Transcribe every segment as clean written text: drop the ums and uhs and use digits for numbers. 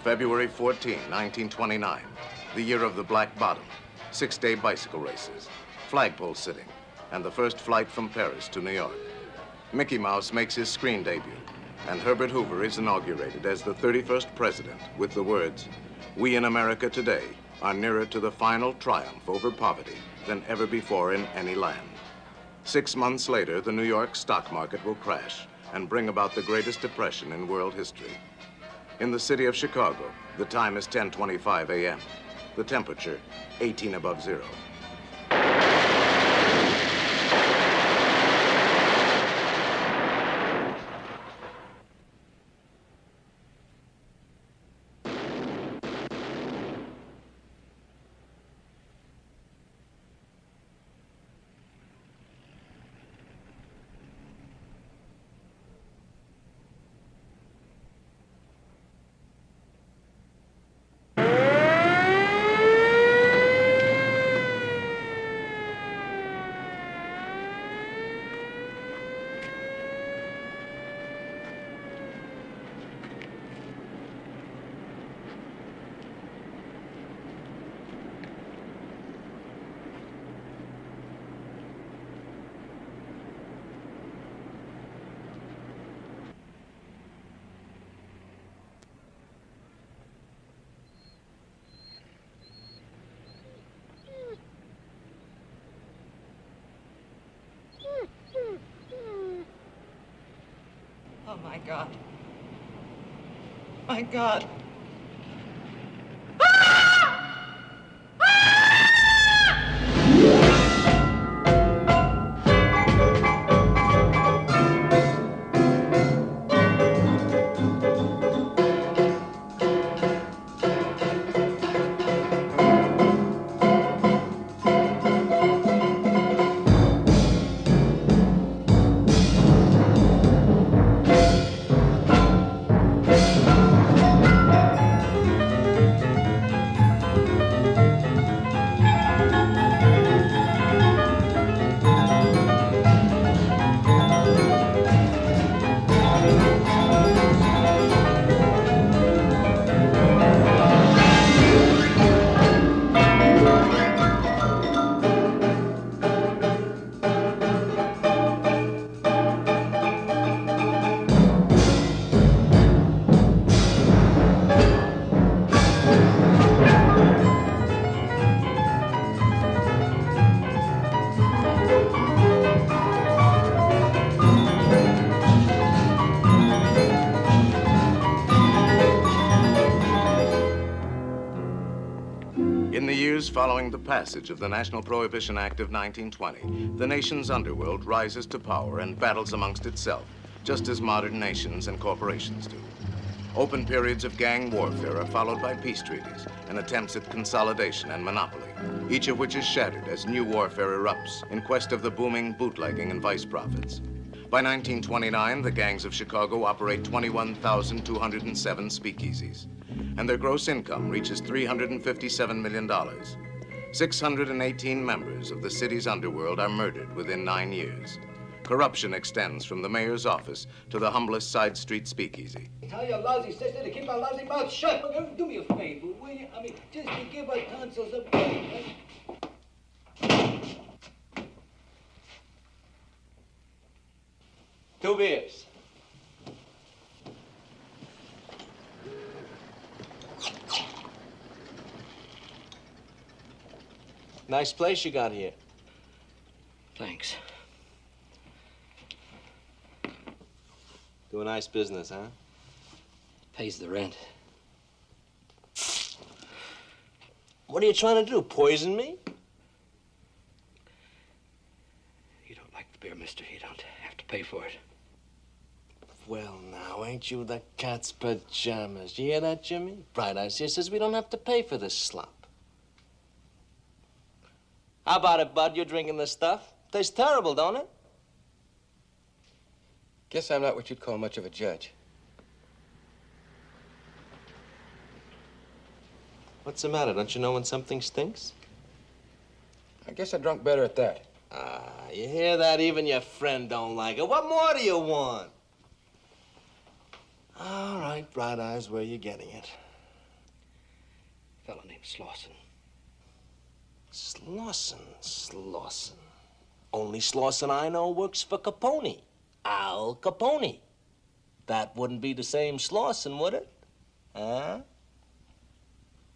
February 14, 1929, the year of the Black Bottom, 6-day bicycle races, flagpole sitting, and the first flight from Paris to New York. Mickey Mouse makes his screen debut, and Herbert Hoover is inaugurated as the 31st president with the words, "We in America today are nearer to the final triumph over poverty than ever before in any land." 6 months later, the New York stock market will crash and bring about the greatest depression in world history. In the city of Chicago, the time is 10:25 a.m. The temperature, 18 above zero. Oh, my God. My God. In the years following the passage of the National Prohibition Act of 1920, the nation's underworld rises to power and battles amongst itself, just as modern nations and corporations do. Open periods of gang warfare are followed by peace treaties and attempts at consolidation and monopoly, each of which is shattered as new warfare erupts in quest of the booming bootlegging and vice profits. By 1929, the gangs of Chicago operate 21,207 speakeasies, and their gross income reaches $357 million. 618 members of the city's underworld are murdered within 9 years. Corruption extends from the mayor's office to the humblest side street speakeasy. Tell your lousy sister to keep her lousy mouth shut. Do me a favor, will you? I mean, just to give her tonsils a break. Huh? 2 beers. Nice place you got here. Thanks. Do a nice business, huh? Pays the rent. What are you trying to do, poison me? You don't like the beer, mister. You don't have to pay for it. Well, now, ain't you the cat's pajamas? You hear that, Jimmy? Bright Eyes here says we don't have to pay for this slop. How about it, Bud? You're drinking this stuff? Tastes terrible, don't it? Guess I'm not what you'd call much of a judge. What's the matter? Don't you know when something stinks? I guess I drunk better at that. Ah, you hear that? Even your friend don't like it. What more do you want? All right, Bright Eyes, where you getting it? A fellow named Slauson. Slauson. Only Slauson I know works for Capone. Al Capone. That wouldn't be the same Slauson, would it? Huh?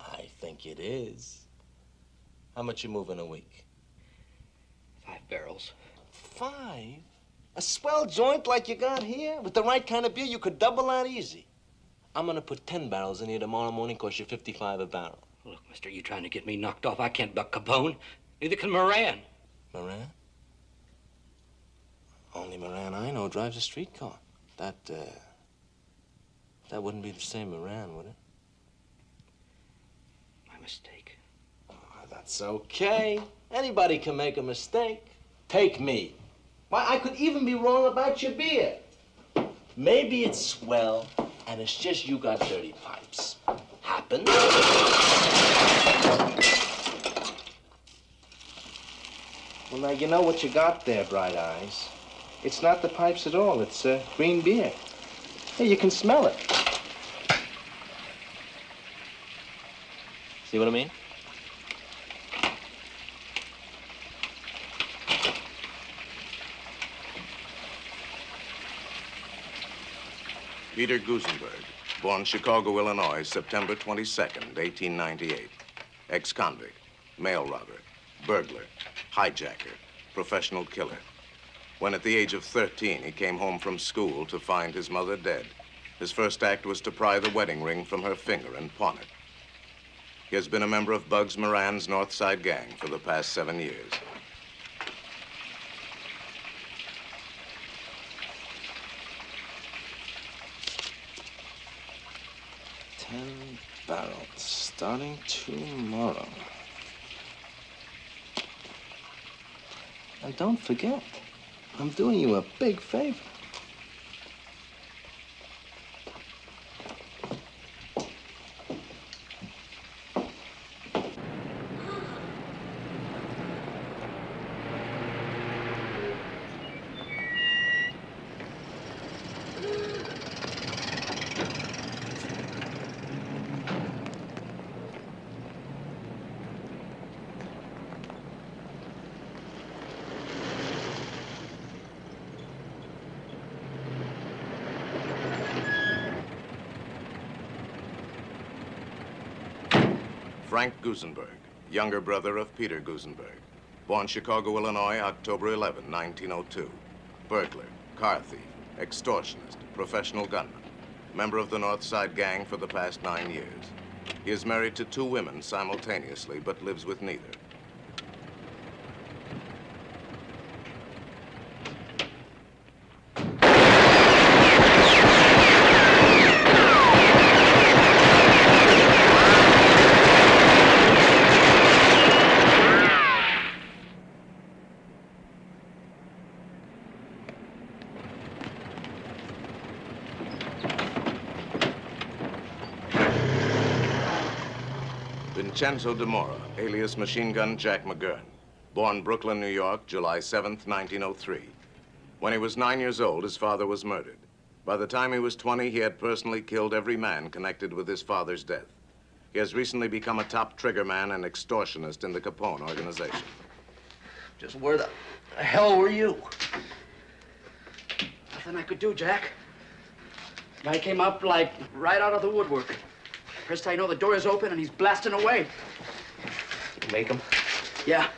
I think it is. How much you move in a week? 5 barrels. 5? A swell joint like you got here? With the right kind of beer, you could double that easy. I'm gonna put 10 barrels in here tomorrow morning, cost you 55 a barrel. Look, mister, you trying to get me knocked off? I can't buck Capone. Neither can Moran. Moran? Only Moran I know drives a streetcar. That wouldn't be the same Moran, would it? My mistake. Oh, that's okay. Anybody can make a mistake. Take me. Why, I could even be wrong about your beer. Maybe it's swell, and it's just you got dirty pipes. Happens. Well, now, you know what you got there, Bright Eyes. It's not the pipes at all. It's green beer. Hey, you can smell it. See what I mean? Peter Gusenberg, born Chicago, Illinois, September 22nd, 1898. Ex-convict, mail robber, burglar, hijacker, professional killer. When at the age of 13, he came home from school to find his mother dead. His first act was to pry the wedding ring from her finger and pawn it. He has been a member of Bugs Moran's North Side gang for the past 7 years. Barrels, starting tomorrow. And don't forget, I'm doing you a big favor. Frank Gusenberg, younger brother of Peter Gusenberg. Born Chicago, Illinois, October 11, 1902. Burglar, car thief, extortionist, professional gunman. Member of the North Side gang for the past 9 years. He is married to 2 women simultaneously, but lives with neither. Vincenzo DeMora, alias Machine Gun Jack McGurn. Born Brooklyn, New York, July 7th, 1903. When he was 9 years old, his father was murdered. By the time he was 20, he had personally killed every man connected with his father's death. He has recently become a top triggerman and extortionist in the Capone organization. Just where the hell were you? Nothing I could do, Jack. Guy came up like right out of the woodwork. First I know the door is open and he's blasting away. Make him? Yeah.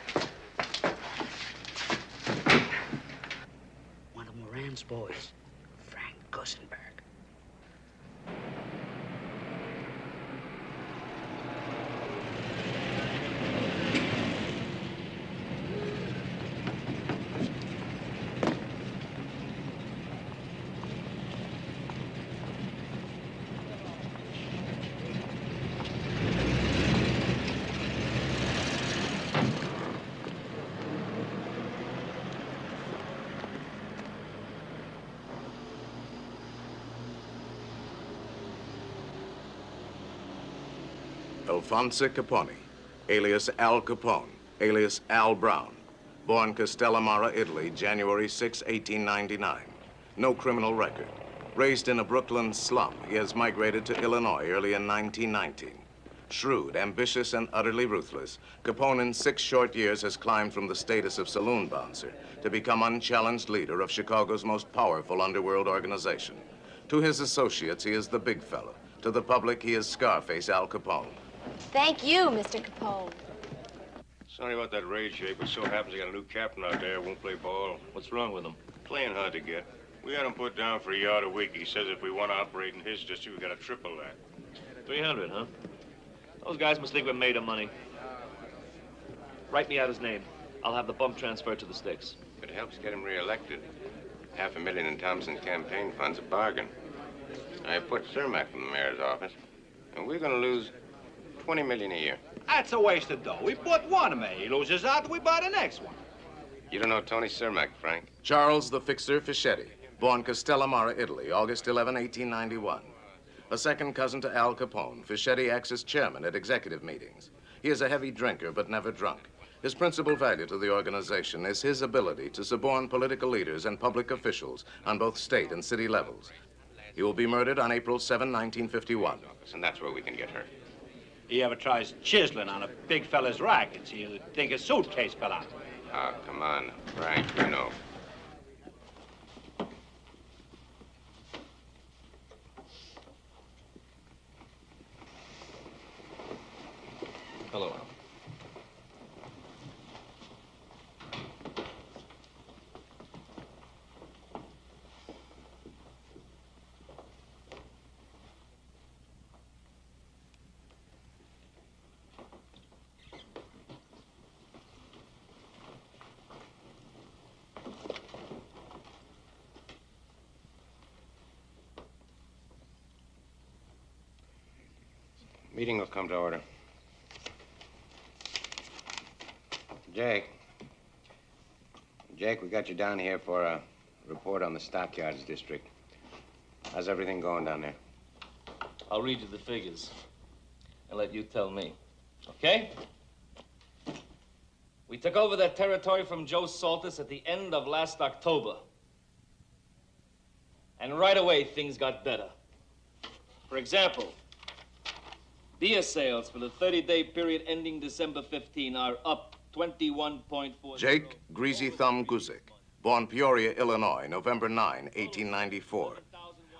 One of Moran's boys, Frank Gusenberg. Alphonse Capone, alias Al Capone, alias Al Brown. Born Castellamare, Italy, January 6, 1899. No criminal record. Raised in a Brooklyn slum, he has migrated to Illinois early in 1919. Shrewd, ambitious, and utterly ruthless, Capone in 6 short years has climbed from the status of saloon bouncer to become unchallenged leader of Chicago's most powerful underworld organization. To his associates, he is the big fella. To the public, he is Scarface Al Capone. Thank you, Mr. Capone. Sorry about that raid, Jake, but so happens they got a new captain out there who won't play ball. What's wrong with him? Playing hard to get. We had him put down for a yard a week. He says if we want to operate in his district, we got to triple that. 300, huh? Those guys must think we're made of money. Write me out his name. I'll have the bump transferred to the sticks. If it helps get him reelected, $500,000 in Thompson's campaign fund's a bargain. I put Cermak in the mayor's office, and we're going to lose $20 million a year. That's a waste of dough. We bought one of them. He loses out, we buy the next one. You don't know Tony Cermak, Frank? Charles the Fixer Fischetti, born Castellamare, Italy, August 11, 1891. A second cousin to Al Capone, Fischetti acts as chairman at executive meetings. He is a heavy drinker, but never drunk. His principal value to the organization is his ability to suborn political leaders and public officials on both state and city levels. He will be murdered on April 7, 1951. And that's where we can get hurt. He ever tries chiseling on a big fella's rackets, he'll think his suitcase fell out. Oh, come on, Frank, you know. Hello, Al. Meeting will come to order. Jake, we got you down here for a report on the Stockyards district. How's everything going down there? I'll read you the figures and let you tell me, okay? We took over that territory from Joe Saltus at the end of last October. And right away, things got better. For example, beer sales for the 30-day period ending December 15 are up 21.4. Jake Greasy Thumb Guzik, born Peoria, Illinois, November 9, 1894.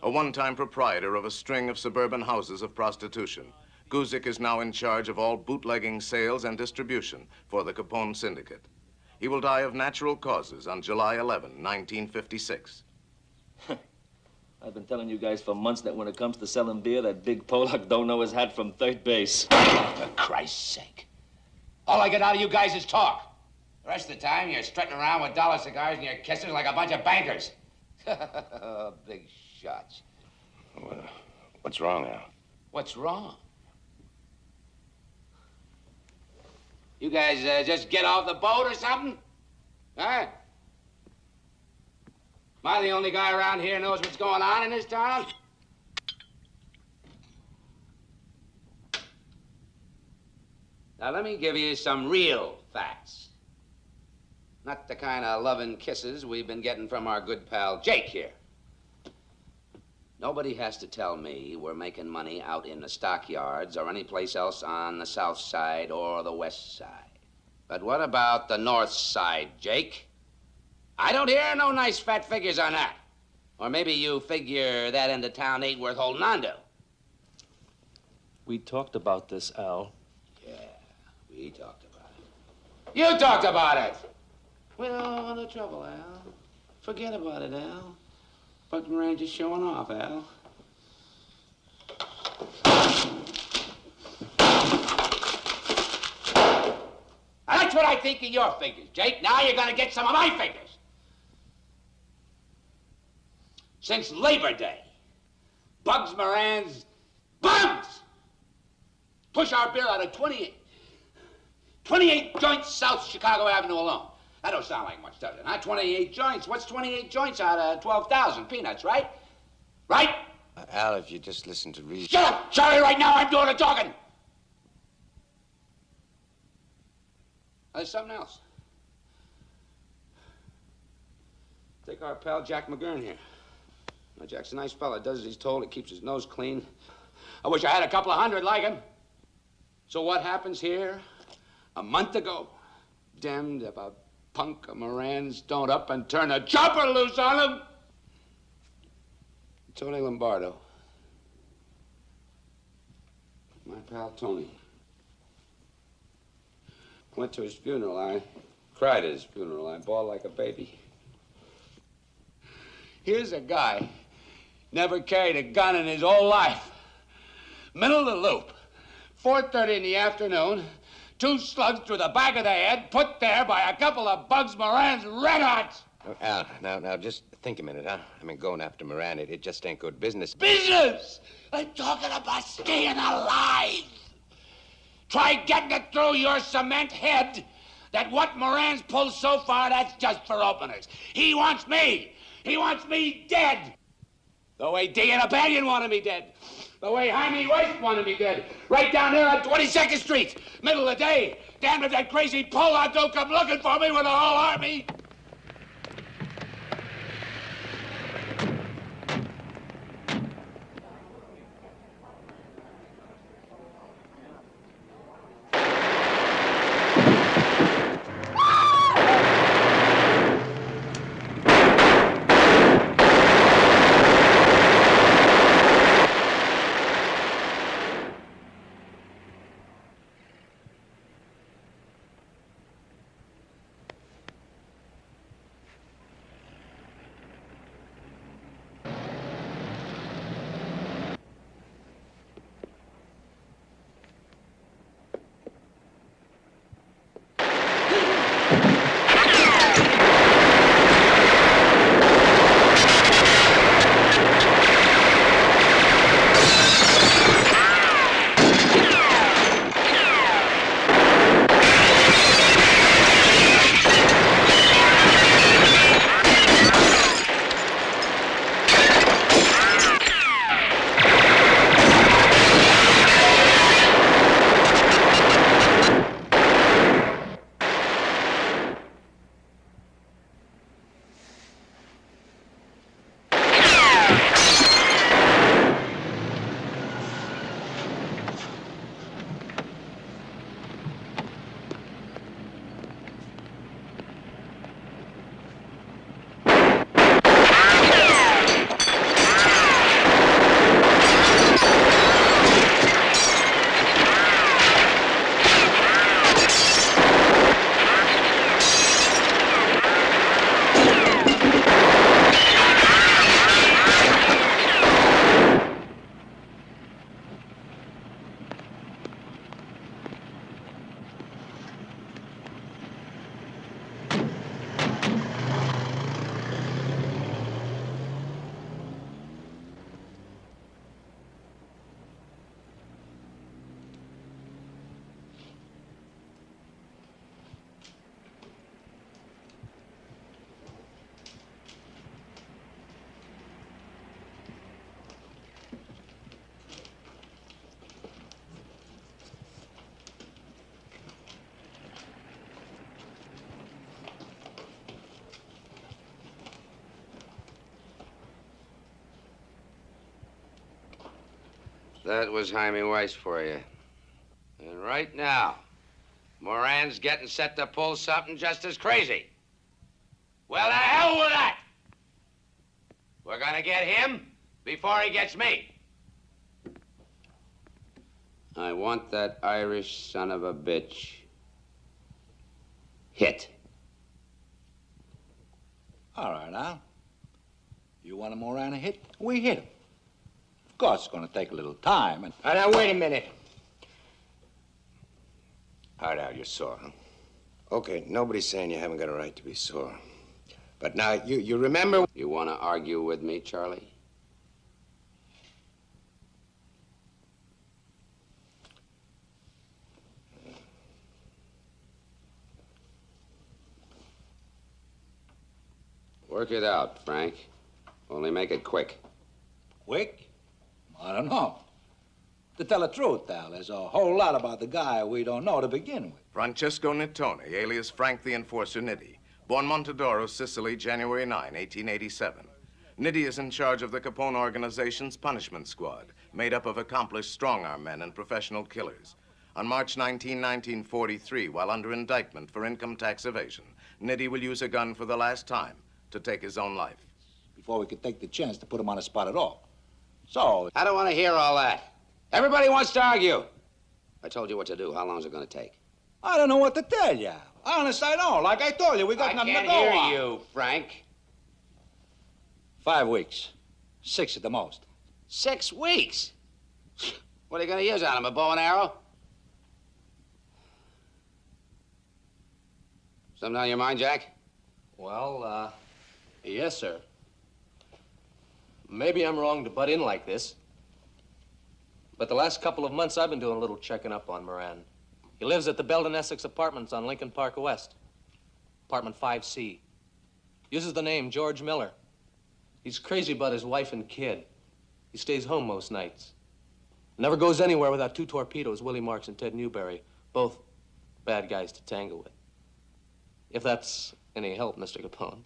A one-time proprietor of a string of suburban houses of prostitution, Guzik is now in charge of all bootlegging sales and distribution for the Capone Syndicate. He will die of natural causes on July 11, 1956. I've been telling you guys for months that when it comes to selling beer, that big Polak don't know his hat from third base. For Christ's sake. All I get out of you guys is talk. The rest of the time, you're strutting around with dollar cigars and your kisses like a bunch of bankers. Big shots. Well, what's wrong, Al? What's wrong? You guys just get off the boat or something? Huh? Am I the only guy around here who knows what's going on in this town? Now, let me give you some real facts. Not the kind of loving kisses we've been getting from our good pal Jake here. Nobody has to tell me we're making money out in the stockyards or any place else on the south side or the west side. But what about the north side, Jake? I don't hear no nice fat figures on that. Or maybe you figure that end of town ain't worth holding on to. We talked about this, Al. Yeah, we talked about it. You talked about it! Well, no trouble, Al. Forget about it, Al. Fucking Ranger's showing off, Al. That's what I think of your figures, Jake. Now you're gonna get some of my figures. Since Labor Day, Bugs Moran's bums push our beer out of 28 joints South Chicago Avenue alone. That don't sound like much, does it, huh? 28 joints. What's 28 joints out of 12,000 peanuts, right? Right? Al, if you just listen to reason. Shut up, Charlie, right now. I'm doing the talking. There's something else. Take our pal Jack McGurn here. Now, Jack's a nice fella. Does as he's told. He keeps his nose clean. I wish I had a couple of hundred like him. So what happens here? A month ago, damned if a punk of Moran's don't up and turn a chopper loose on him. Tony Lombardo. My pal Tony. Went to his funeral. I cried at his funeral. I bawled like a baby. Here's a guy, never carried a gun in his whole life. Middle of the loop, 4:30 in the afternoon, 2 slugs through the back of the head, put there by a couple of Bugs Moran's red hots. Oh, Al, now, just think a minute, huh? I mean, going after Moran, it just ain't good business. Business! I'm talking about staying alive. Try getting it through your cement head that what Moran's pulled so far, that's just for openers. He wants me. He wants me dead. The way D and Abanion wanted me dead. The way Jaime Weiss wanted me dead. Right down there on 22nd Street. Middle of the day. Damn if that crazy Pollock don't come looking for me with a whole army. That was Jaime Weiss for you. And right now, Moran's getting set to pull something just as crazy. Well, the hell with that! We're gonna get him before he gets me. I want that Irish son of a bitch hit. All right, Al. You want a Moran hit? We hit him. Of course, it's going to take a little time. And Now, wait a minute. All right, Al, you're sore, huh? Okay, nobody's saying you haven't got a right to be sore. But now, you remember... You want to argue with me, Charlie? Work it out, Frank. Only make it quick. quick? I don't know. To tell the truth, Al, there's a whole lot about the guy we don't know to begin with. Francesco Nittone, alias Frank the Enforcer Nitti, born Montedoro, Sicily, January 9, 1887. Nitti is in charge of the Capone organization's punishment squad, made up of accomplished strong-arm men and professional killers. On March 19, 1943, while under indictment for income tax evasion, Nitty will use a gun for the last time to take his own life. Before we could take the chance to put him on the spot at all. So, I don't want to hear all that. Everybody wants to argue. I told you what to do. How long is it going to take? I don't know what to tell you. Honest, I don't. Like I told you, we got nothing to go on. I can't hear you, Frank. 5 weeks. 6 at the most. 6 weeks? What are you going to use on him, a bow and arrow? Something on your mind, Jack? Well, yes, sir. Maybe I'm wrong to butt in like this, but the last couple of months I've been doing a little checking up on Moran. He lives at the Belden Essex Apartments on Lincoln Park West, apartment 5C. Uses the name George Miller. He's crazy about his wife and kid. He stays home most nights. Never goes anywhere without 2 torpedoes, Willie Marks and Ted Newberry, both bad guys to tangle with. If that's any help, Mr. Capone.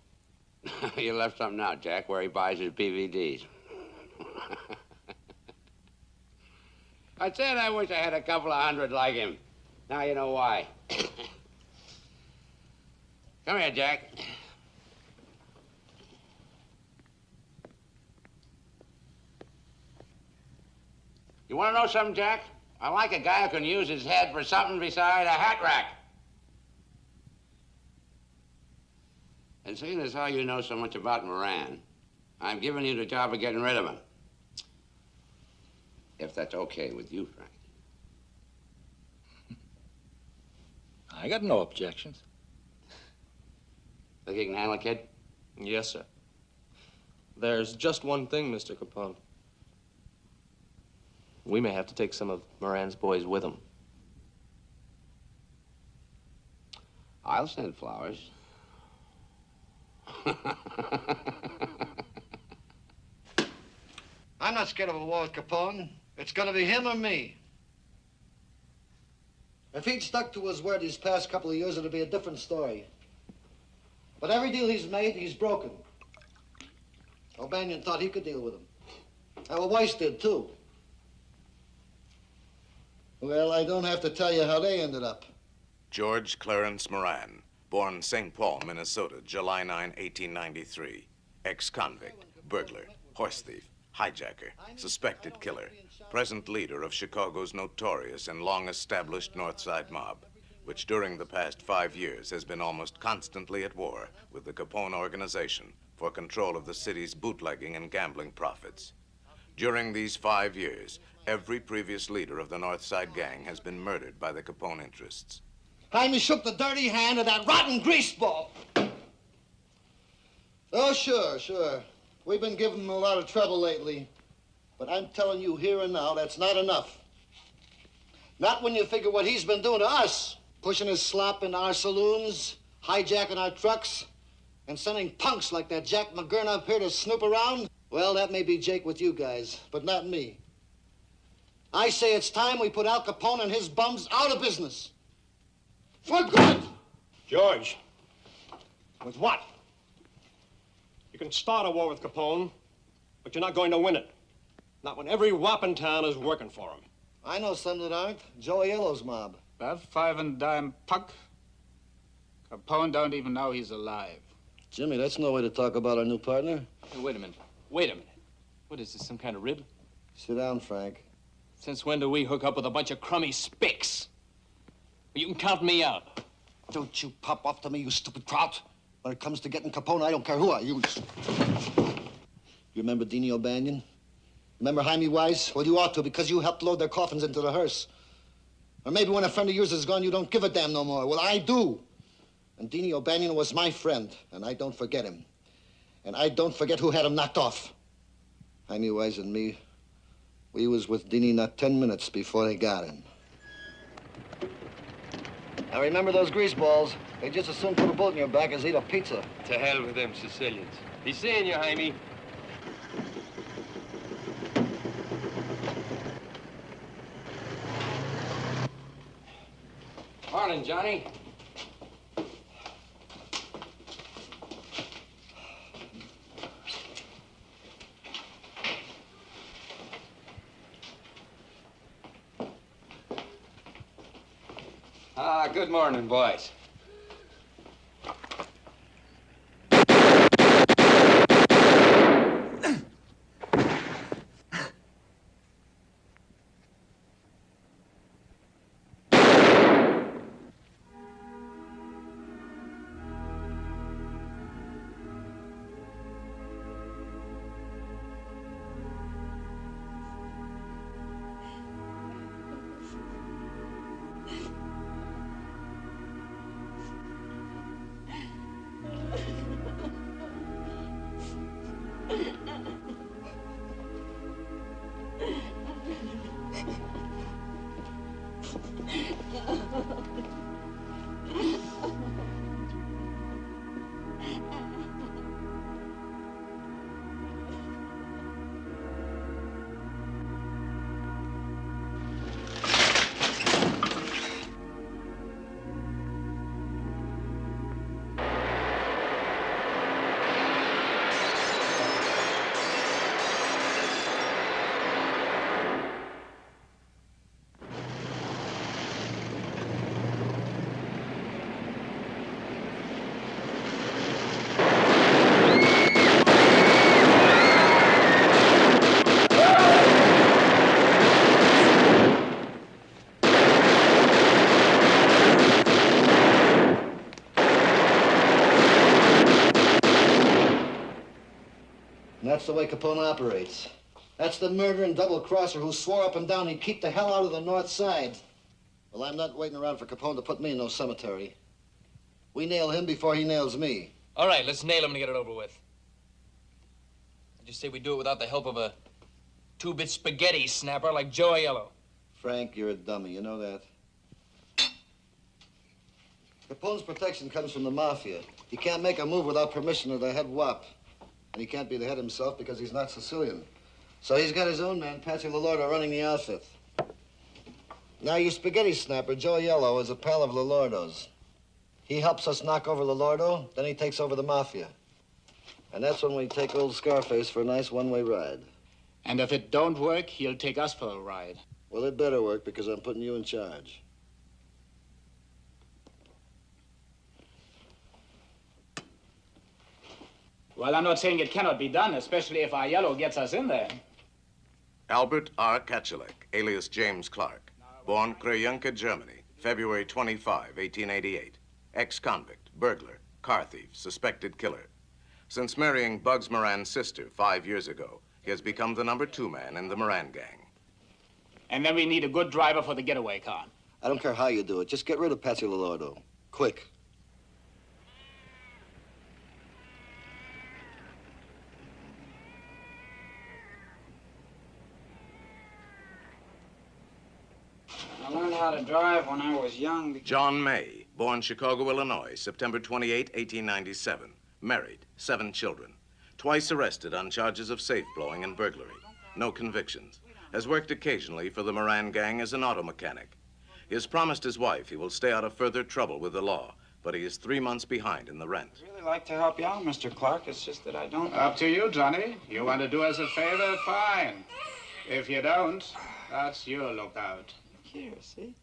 You left something out, Jack, where he buys his DVDs. I said I wish I had a couple of hundred like him. Now you know why. Come here, Jack. You want to know something, Jack? I like a guy who can use his head for something beside a hat rack. And seeing as how you know so much about Moran, I'm giving you the job of getting rid of him. If that's okay with you, Frank. I got no objections. Think you can handle it, kid? Yes, sir. There's just one thing, Mr. Capone. We may have to take some of Moran's boys with him. I'll send flowers. I'm not scared of a war with Capone. It's gonna be him or me. If he'd stuck to his word these past couple of years, it'd be a different story. But every deal he's made, he's broken. O'Banion thought he could deal with him. And Weiss did, too. Well, I don't have to tell you how they ended up. George Clarence Moran, born St. Paul, Minnesota, July 9, 1893. Ex-convict, burglar, horse thief, hijacker, suspected killer, present leader of Chicago's notorious and long-established North Side mob, which during the past 5 years has been almost constantly at war with the Capone organization for control of the city's bootlegging and gambling profits. During these 5 years, every previous leader of the North Side gang has been murdered by the Capone interests. Jaime shook the dirty hand of that rotten greaseball. Oh, sure. We've been giving him a lot of trouble lately. But I'm telling you here and now, that's not enough. Not when you figure what he's been doing to us. Pushing his slop in our saloons, hijacking our trucks, and sending punks like that Jack McGurn up here to snoop around. Well, that may be Jake with you guys, but not me. I say it's time we put Al Capone and his bums out of business. For good! George, with what? You can start a war with Capone, but you're not going to win it. Not when every wop in town is working for him. I know some that aren't. Joey Yellow's mob. That 5 and dime punk. Capone don't even know he's alive. Jimmy, that's no way to talk about our new partner. Hey, wait a minute. What is this, some kind of rib? Sit down, Frank. Since when do we hook up with a bunch of crummy spicks? You can count me out. Don't you pop off to me, you stupid kraut. When it comes to getting Capone, I don't care who I use. You remember Deanie O'Banion? Remember Jaime Weiss? Well, you ought to, because you helped load their coffins into the hearse. Or maybe when a friend of yours is gone, you don't give a damn no more. Well, I do. And Deanie O'Banion was my friend, and I don't forget him. And I don't forget who had him knocked off. Jaime Weiss and me, we was with Deanie not 10 minutes before they got him. Now remember those greaseballs. They just as soon put a bullet in your back as eat a pizza. To hell with them Sicilians. He's seeing you, Jaime. Morning, Johnny. Good morning, boys. And that's the way Capone operates. That's the murdering double-crosser who swore up and down he'd keep the hell out of the North Side. Well, I'm not waiting around for Capone to put me in no cemetery. We nail him before he nails me. All right, let's nail him and get it over with. I just say we do it without the help of a two-bit spaghetti snapper like Joe Aiello. Frank, you're a dummy. You know that. Capone's protection comes from the mafia. He can't make a move without permission of the head wop. And he can't be the head himself because he's not Sicilian. So he's got his own man, Patsy Lolordo, running the outfit. Now, your spaghetti snapper, Joe Aiello, is a pal of Lolordo's. He helps us knock over Lolordo, then he takes over the mafia. And that's when we take old Scarface for a nice one-way ride. And if it don't work, he'll take us for a ride. Well, it better work because I'm putting you in charge. Well, I'm not saying it cannot be done, especially if Aiello gets us in there. Albert R. Kachelek, alias James Clark, born Krajunka, Germany, February 25, 1888. Ex-convict, burglar, car thief, suspected killer. Since marrying Bugs Moran's sister 5 years ago, he has become the #2 man in the Moran gang. And then we need a good driver for the getaway car. I don't care how you do it. Just get rid of Patsy Lolordo. Quick. I learned how to drive when I was young. John May, born Chicago, Illinois, September 28, 1897. Married, 7 children. Twice arrested on charges of safe blowing and burglary. No convictions. Has worked occasionally for the Moran gang as an auto mechanic. He has promised his wife he will stay out of further trouble with the law, but he is 3 months behind in the rent. I'd really like to help you out, Mr. Clark. It's just that I don't... Up to you, Johnny. You want to do us a favor? Fine. If you don't, that's your lookout. Here, see?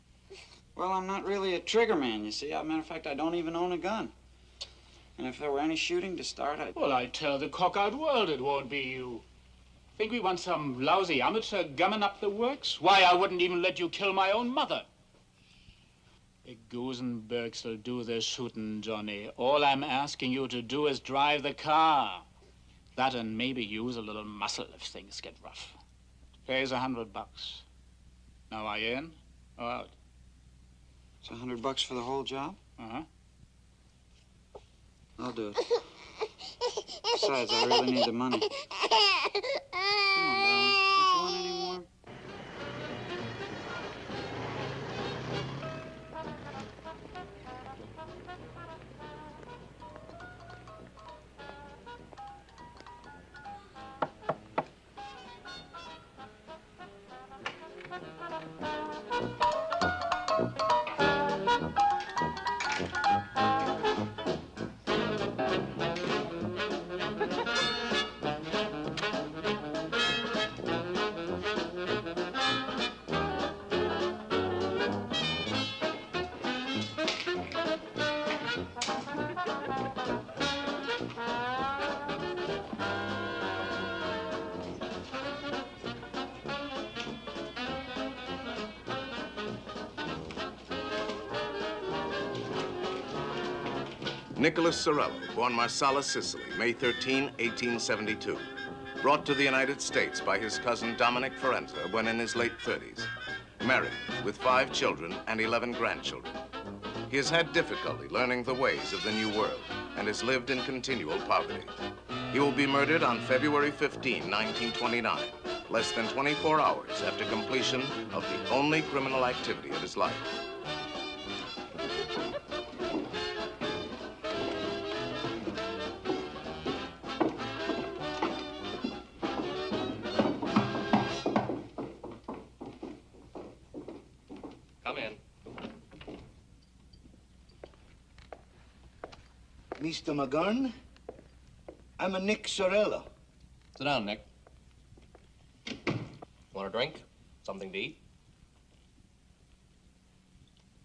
Well, I'm not really a trigger man, you see. As a matter of fact, I don't even own a gun. And if there were any shooting to start, I'd... Well, I tell the cock-out world it won't be you. Think we want some lousy amateur gumming up the works? Why, I wouldn't even let you kill my own mother. The Gusenbergs will do the shooting, Johnny. All I'm asking you to do is drive the car. That and maybe use a little muscle if things get rough. Pays $100. Now, are you in or out? It's $100 for the whole job? Uh-huh. I'll do it. Besides, I really need the money. Come on, darling. Don't you want any more? Nicholas Sorello, born Marsala, Sicily, May 13, 1872. Brought to the United States by his cousin Dominic Forenza when in his late 30s. Married with 5 children and 11 grandchildren. He has had difficulty learning the ways of the new world and has lived in continual poverty. He will be murdered on February 15, 1929, less than 24 hours after completion of the only criminal activity of his life. Come in. Mr. McGurn, I'm a Nick Sorello. Sit down, Nick. Want a drink? Something to eat?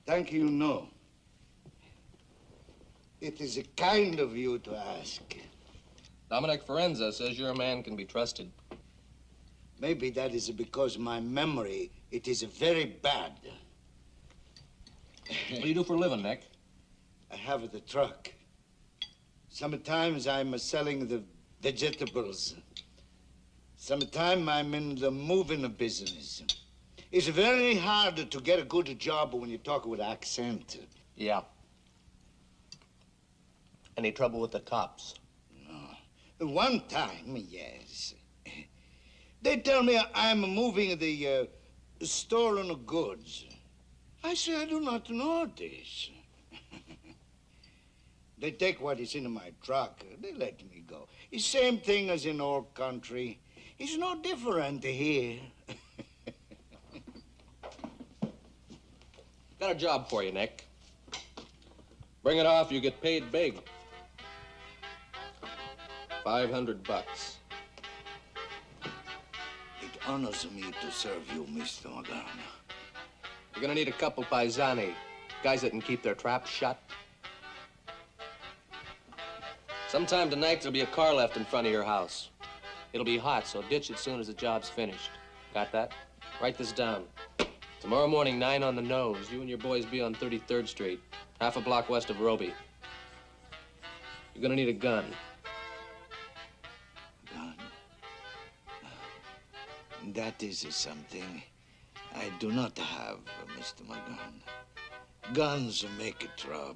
Thank you, no. It is kind of you to ask. Dominic Forenza says your man can be trusted. Maybe that is because my memory, it is very bad. What do you do for a living, Nick? I have the truck. Sometimes I'm selling the vegetables. Sometimes I'm in the moving business. It's very hard to get a good job when you talk with accent. Yeah. Any trouble with the cops? No. One time, yes. They tell me I'm moving the stolen goods. I say I do not know this. They take what is in my truck. They let me go. It's same thing as in our country. It's no different here. Got a job for you, Nick. Bring it off, you get paid big. $500. It honors me to serve you, Mr. McGurn. You're gonna need a couple paisani, guys that can keep their traps shut. Sometime tonight, there'll be a car left in front of your house. It'll be hot, so ditch it soon as the job's finished. Got that? Write this down. Tomorrow morning, 9 on the nose. You and your boys be on 33rd Street, half a block west of Roby. You're gonna need a gun. Gun? That is something I do not have, Mr. McGurn. Guns make trouble.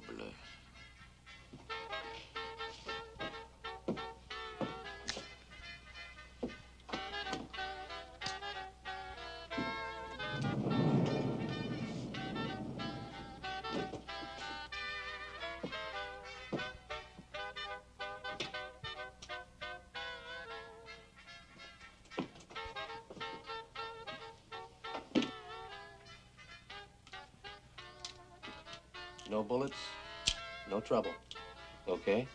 No bullets, no trouble. Okay?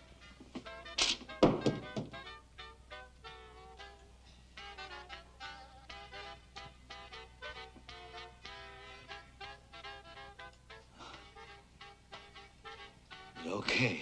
Okay.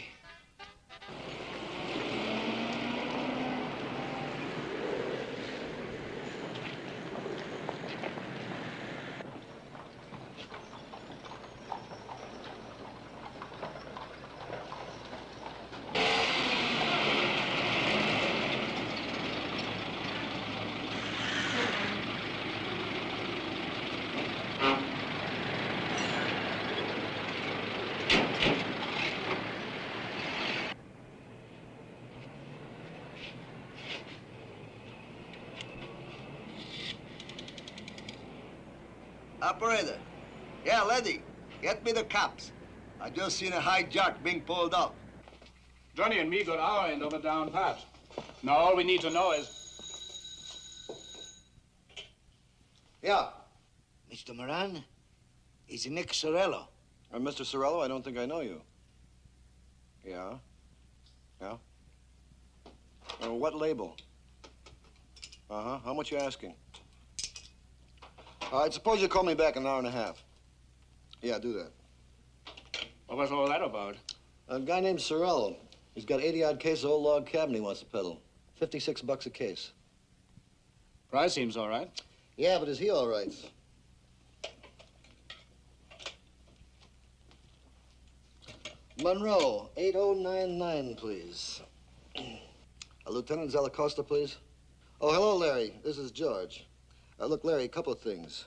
Operator. Yeah, lady. Get me the cops. I just seen a hijack being pulled up. Johnny and me got our end of it down pat. Now all we need to know is... Yeah. Mr. Moran, is Nick Sorello. Mr. Sorello, I don't think I know you. Yeah? Yeah? What label? Uh-huh. How much you asking? All right, suppose you call me back in an hour and a half. Yeah, do that. What was all that about? A guy named Sorello. He's got 80-odd cases of old log cabin he wants to peddle. $56 a case. Price seems all right. Yeah, but is he all right? Monroe, 8099, please. Lieutenant Zalacosta, please. Oh, hello, Larry. This is George. Look, Larry, a couple of things.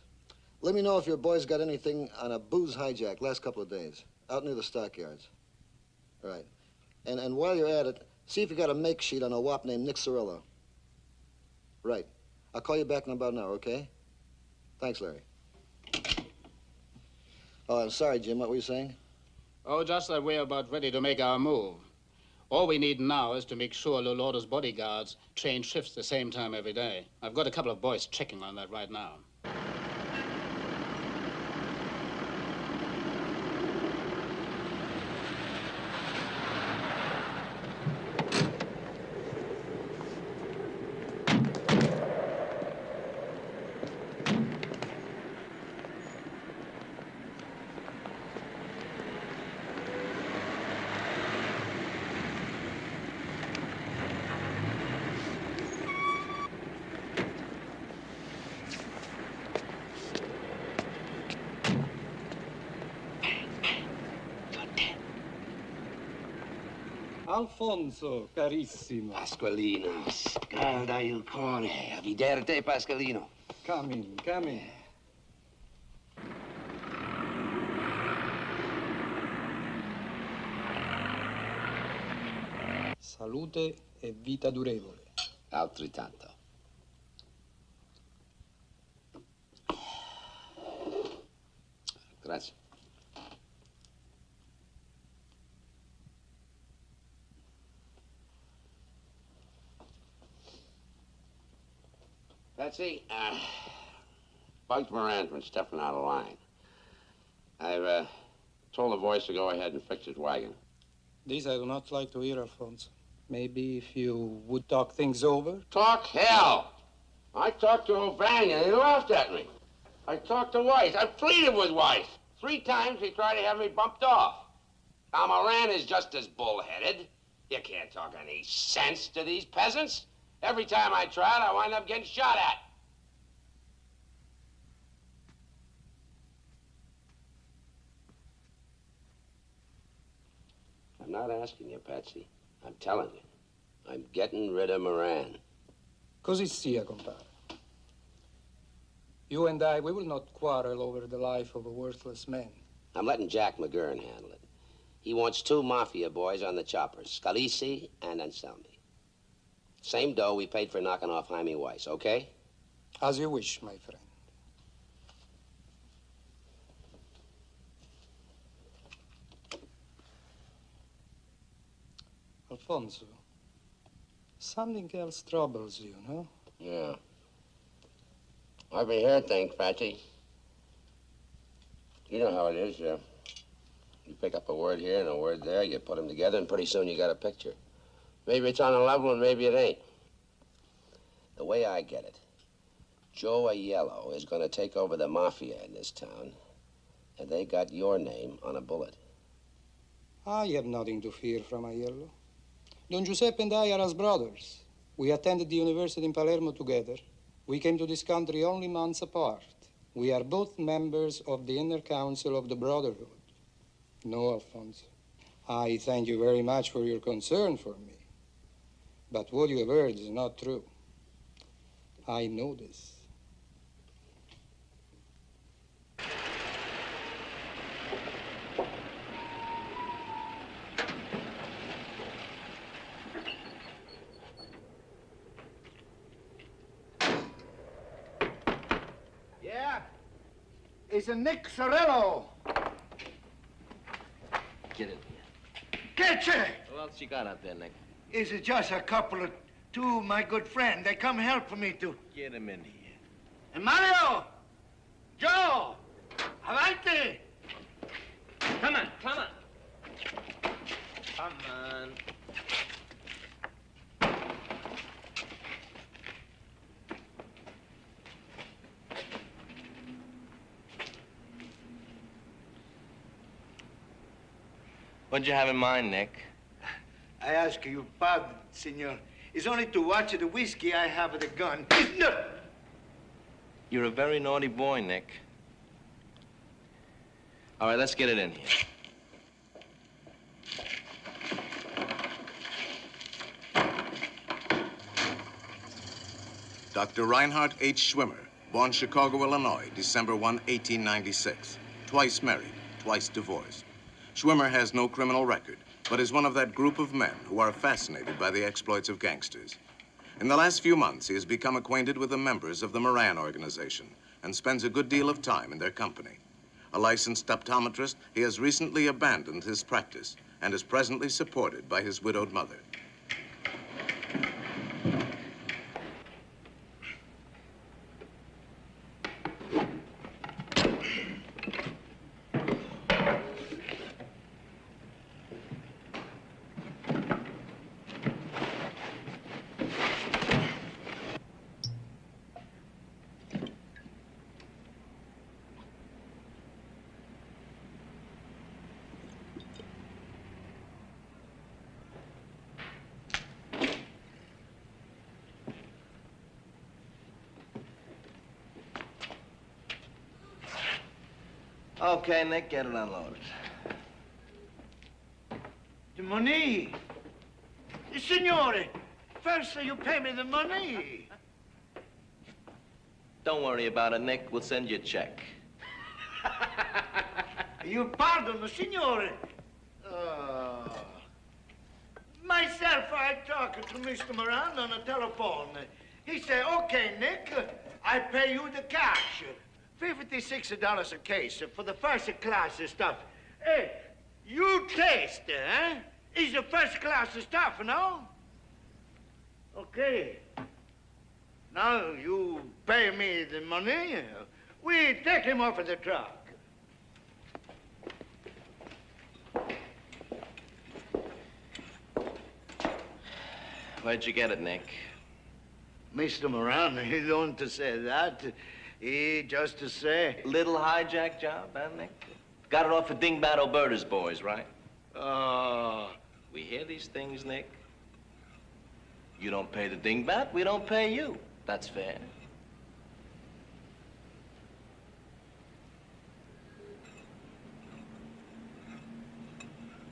Let me know if your boys got anything on a booze hijack last couple of days, out near the stockyards. Right. And while you're at it, see if you got a make sheet on a wop named Nick Cirillo. Right. I'll call you back in about an hour, okay? Thanks, Larry. Oh, I'm sorry, Jim. What were you saying? Oh, just that we're about ready to make our move. All we need now is to make sure Lolordo's bodyguards change shifts the same time every day. I've got a couple of boys checking on that right now. Alfonso, carissimo. Pasqualino, scalda il cuore. A vedere, Pasqualino. Come in, come in. Salute e vita durevole. Altrettanto. Grazie. Betsy, bugged Moran from stepping out of line. I've told the boys to go ahead and fix his wagon. This I do not like to hear, Alfonso. Maybe if you would talk things over? Talk hell! I talked to O'Banion and he laughed at me. I talked to Weiss. I pleaded with Weiss. 3 times he tried to have me bumped off. Now, Moran is just as bullheaded. You can't talk any sense to these peasants. Every time I tried, I wind up getting shot at. I'm not asking you, Patsy. I'm telling you. I'm getting rid of Moran. Così sia, compare. You and I, we will not quarrel over the life of a worthless man. I'm letting Jack McGurn handle it. He wants 2 mafia boys on the choppers, Scalisi and Anselmi. Same dough we paid for knocking off Jaime Weiss, okay? As you wish, my friend. Alfonso, something else troubles you, no? Yeah. Every hair thing, Patsy. You know how it is, You pick up a word here and a word there, you put them together, and pretty soon you got a picture. Maybe it's on a level and maybe it ain't. The way I get it, Joe Aiello is going to take over the mafia in this town, and they got your name on a bullet. I have nothing to fear from Aiello. Don Giuseppe and I are as brothers. We attended the university in Palermo together. We came to this country only months apart. We are both members of the inner council of the Brotherhood. No, Alfonso, I thank you very much for your concern for me. But what you have heard is not true. I know this. Yeah? It's a Nick Cirillo. Get in here. Get you! Who else you got out there, Nick? It's just a couple of 2 of my good friends. They come help for me to... Get him in here. And Mario! Joe! Avanti! Come on, come on. Come on. What'd you have in mind, Nick? I ask you pardon, senor. It's only to watch the whiskey I have the gun. No! You're a very naughty boy, Nick. All right, let's get it in here. Dr. Reinhard H. Schwimmer, born Chicago, Illinois, December 1, 1896. Twice married, twice divorced. Schwimmer has no criminal record, but is one of that group of men who are fascinated by the exploits of gangsters. In the last few months, he has become acquainted with the members of the Moran organization and spends a good deal of time in their company. A licensed optometrist, he has recently abandoned his practice and is presently supported by his widowed mother. Okay, Nick, get it unloaded. The money. Signore, first you pay me the money. Don't worry about it, Nick. We'll send you a check. You pardon, signore. Myself, I talked to Mr. Moran on the telephone. He said, okay, Nick, I pay you the cash. $56 a case for the first class stuff. Hey, you taste, huh? It's the first class stuff, no? Okay. Now you pay me the money. We take him off of the truck. Where'd you get it, Nick? Mr. Moran, he don't say that. He just to say. Little hijack job, huh, Nick? Got it off of Dingbat Alberta's boys, right? We hear these things, Nick. You don't pay the Dingbat, we don't pay you. That's fair.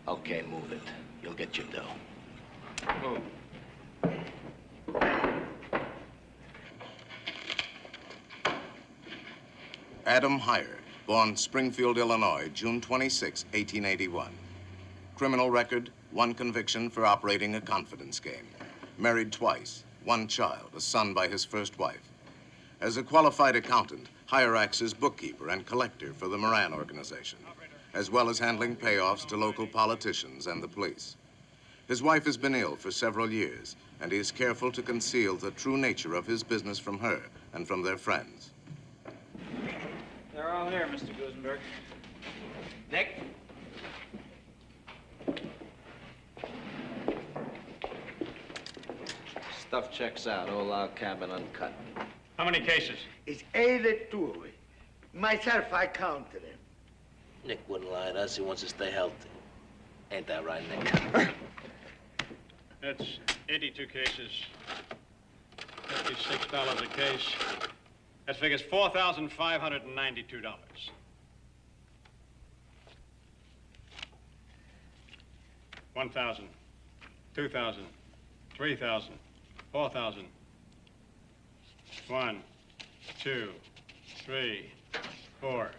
Okay, move it. You'll get your dough. Oh. Adam Heyer, born Springfield, Illinois, June 26, 1881. Criminal record, 1 conviction for operating a confidence game. Married twice, 1 child, a son by his first wife. As a qualified accountant, Heyer acts as bookkeeper and collector for the Moran organization, as well as handling payoffs to local politicians and the police. His wife has been ill for several years, and he is careful to conceal the true nature of his business from her and from their friends. They're all here, Mr. Gusenberg. Nick? Stuff checks out. All log cabin uncut. How many cases? It's 82. Myself, I counted them. Nick wouldn't lie to us. He wants to stay healthy. Ain't that right, Nick? That's 82 cases. $56 a case. That figures $4,592. 1,000, 2,000, 3,000, 4,000. 1, 2, 3, 4,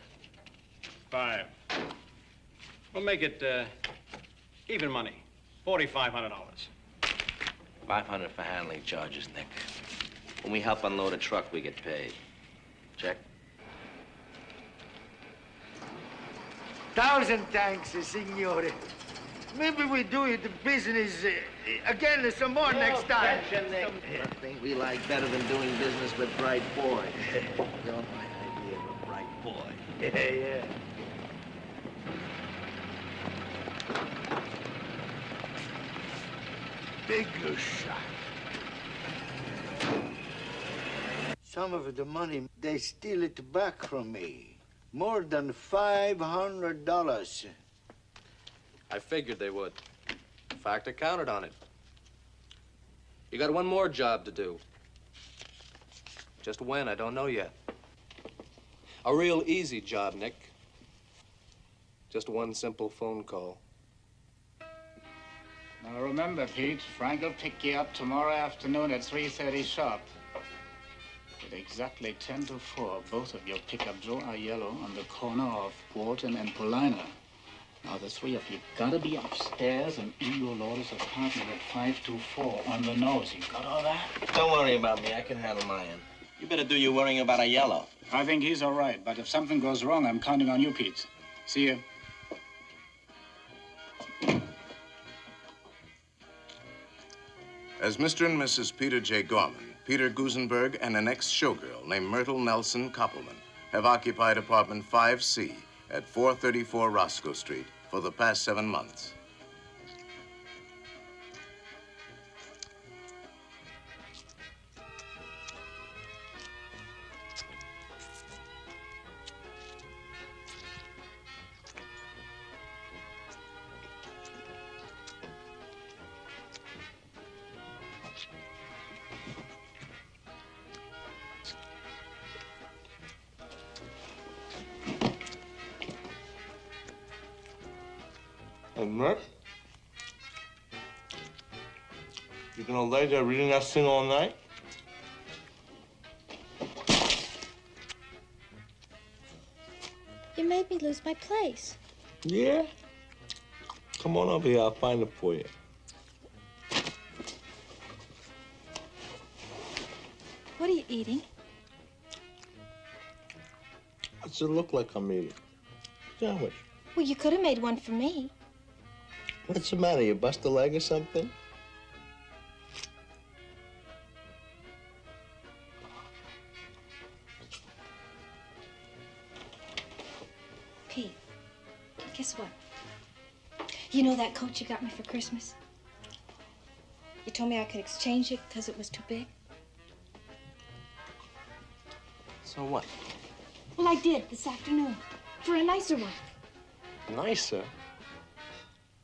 5. We'll make it even money. $4,500. $500 for handling charges, Nick. When we help unload a truck, we get paid. Check? 1,000 thanks, signore. Maybe we do the business again some more next time. Nothing we like better than doing business with bright boys. You're my idea of a bright boy. Yeah. Bigger shot. Some of the money, they steal it back from me. More than $500. I figured they would. In fact, I counted on it. You got one more job to do. Just when, I don't know yet. A real easy job, Nick. Just one simple phone call. Now remember, Pete, Frank will pick you up tomorrow afternoon at 3:30 sharp. exactly 10 to 4, both of your pickup drawer are yellow on the corner of Walton and Paulina. Now, the three of you gotta be upstairs and in your lawyer's apartment at 5 to 4 on the nose. You got all that? Don't worry about me. I can handle my end. You better do your worrying about a yellow. I think he's all right, but if something goes wrong, I'm counting on you, Pete. See you. As Mr. and Mrs. Peter J. Gorman, Peter Gusenberg and an ex-showgirl named Myrtle Nelson Koppelman have occupied apartment 5C at 434 Roscoe Street for the past 7 months. And Mert, you gonna lay there reading that thing all night? You made me lose my place. Yeah? Come on over here, I'll find it for you. What are you eating? What's it look like I'm eating? Sandwich. Well, you could have made one for me. What's the matter? You bust a leg or something? Pete, guess what? You know that coat you got me for Christmas? You told me I could exchange it because it was too big. So what? Well, I did this afternoon for a nicer one. Nicer?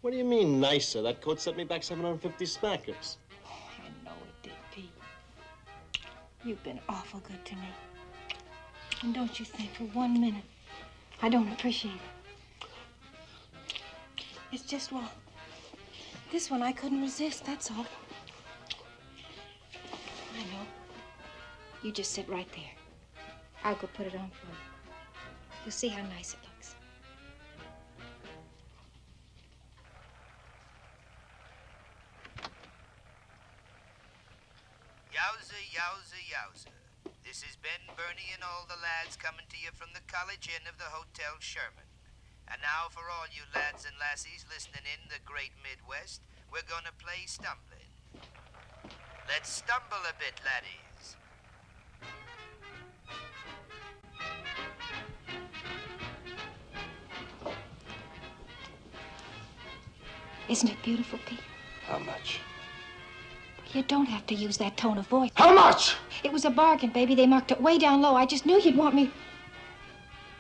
What do you mean, nicer? That coat set me back 750 smackers. I know it did, Pete. You've been awful good to me. And don't you think for 1 minute I don't appreciate it. It's just, well, this one I couldn't resist, that's all. I know. You just sit right there. I'll go put it on for you. You'll see how nice it looks. Yowza, yowza, yowza. This is Ben, Bernie, and all the lads coming to you from the College Inn of the Hotel Sherman. And now for all you lads and lassies listening in the great Midwest, we're gonna play stumbling. Let's stumble a bit, laddies. Isn't it beautiful, Pete? How much? You don't have to use that tone of voice. How much? It was a bargain, baby. They marked it way down low. I just knew you'd want me.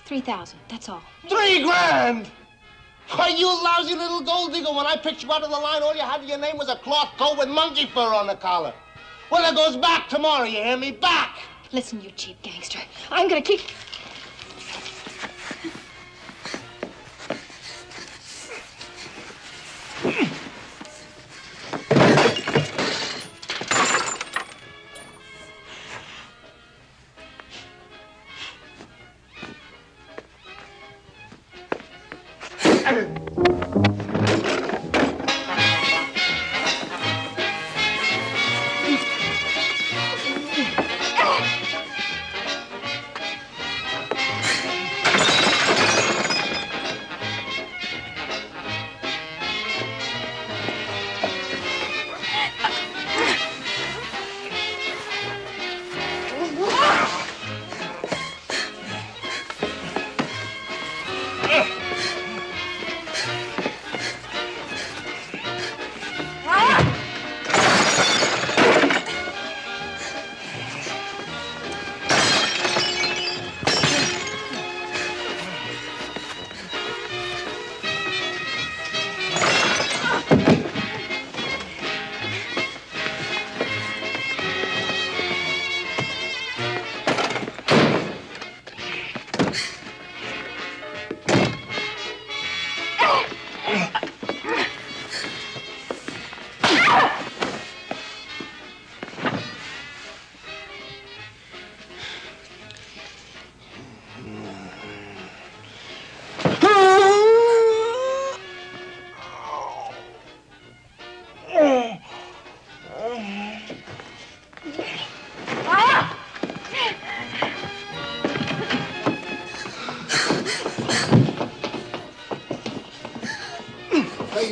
3,000, that's all. 3 grand! Why, you lousy little gold digger, when I picked you out of the line, all you had to your name was a cloth coat with monkey fur on the collar. Well, it goes back tomorrow, you hear me? Back! Listen, you cheap gangster. I'm gonna keep...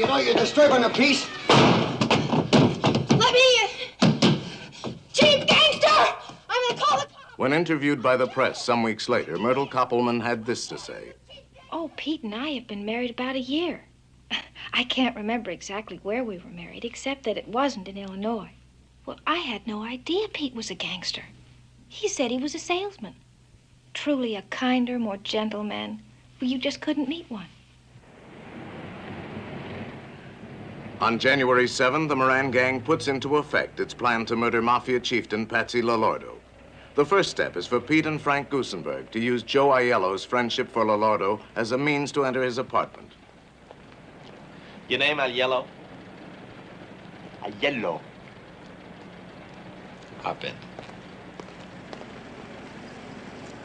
You know you're disturbing the peace. Let me in! Chief gangster! I'm gonna call the cops! When interviewed by the press some weeks later, Myrtle Koppelman had this to say. Oh, Pete and I have been married about a year. I can't remember exactly where we were married, except that it wasn't in Illinois. Well, I had no idea Pete was a gangster. He said he was a salesman. Truly a kinder, more gentle man. Well, you just couldn't meet one. On January 7, the Moran gang puts into effect its plan to murder Mafia chieftain Patsy Lolordo. The first step is for Pete and Frank Gusenberg to use Joe Aiello's friendship for Lolordo as a means to enter his apartment. Your name, Aiello? Aiello. Hop in.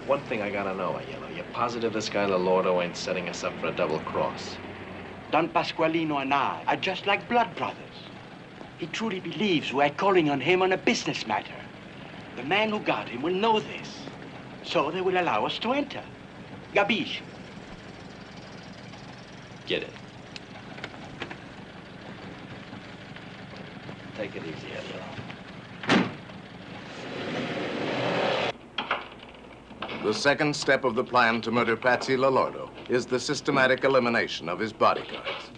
One thing I gotta know, Aiello. You're positive this guy Lolordo ain't setting us up for a double cross? Don Pasqualino and I are just like blood brothers. He truly believes we're calling on him on a business matter. The man who got him will know this, so they will allow us to enter. Gabish. Get it. Take it easy, Aiello. The second step of the plan to murder Patsy Lolordo is the systematic elimination of his bodyguards.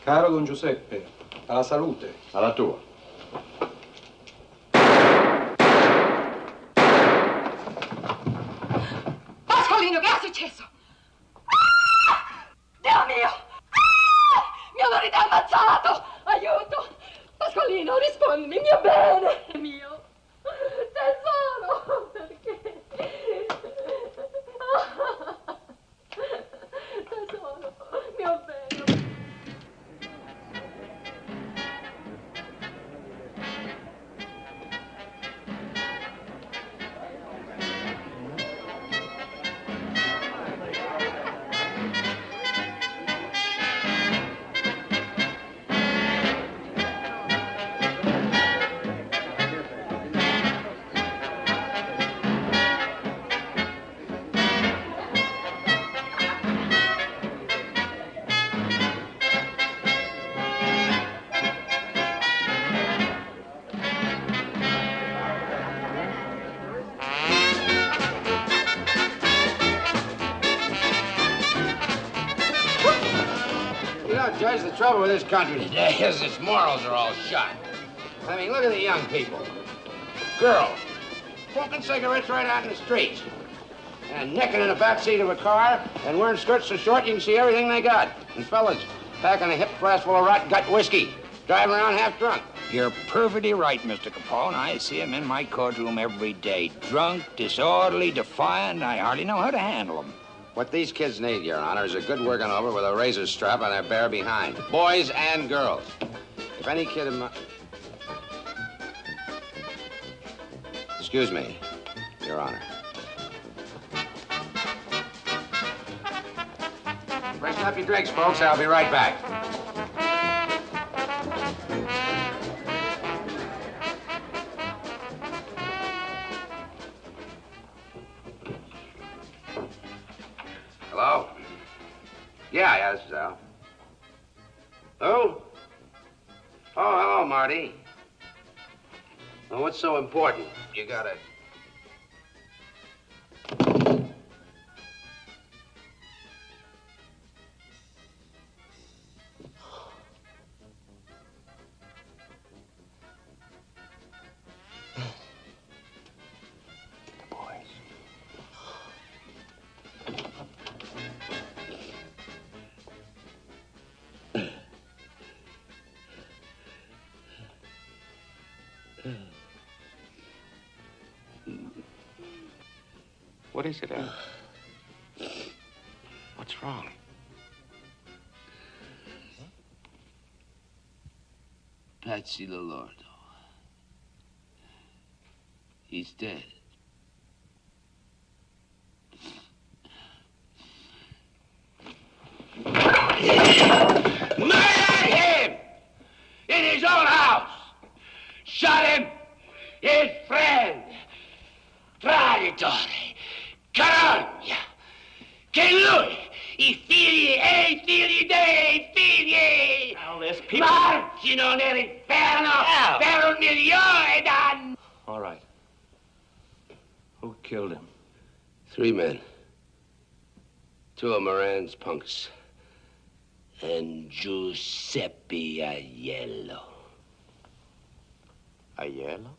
Caro Don Giuseppe, alla salute. Alla tua. Pasqualino, che è successo? Ah! Dio mio! Ah! Mio marito è ammazzato! Aiuto! Pasqualino, rispondimi, mio bene! Mio tesoro! Perché? Ah! Tesoro, mio bene! Judge, the trouble with this country today is its morals are all shot. I mean, look at the young people. Girls, smoking cigarettes right out in the streets. And necking in the back seat of a car and wearing skirts so short you can see everything they got. And fellas packing a hip flask full of rot gut whiskey, driving around half drunk. You're perfectly right, Mr. Capone. I see him in my courtroom every day. Drunk, disorderly, defiant. I hardly know how to handle them. What these kids need, Your Honor, is a good working over with a razor strap on their bare behind. Boys and girls. If any kid of my... Excuse me, Your Honor. Freshen up your drinks, folks. I'll be right back. Yes, Al. Who? Oh, hello, Marty. Well, what's so important? You got it. What is it, Al? What's wrong? Patsy Lolordo. He's dead. Murdered him! In his own house! Shot him! His friend! Traditore! Carogna! Che lui! I figli e I figli dei figli! Now, there's people... Marcino nell'inferno per 1.000.000 d'anni! All right. Who killed him? 3 men. 2 of Moran's punks. And Giuseppe Aiello. Aiello?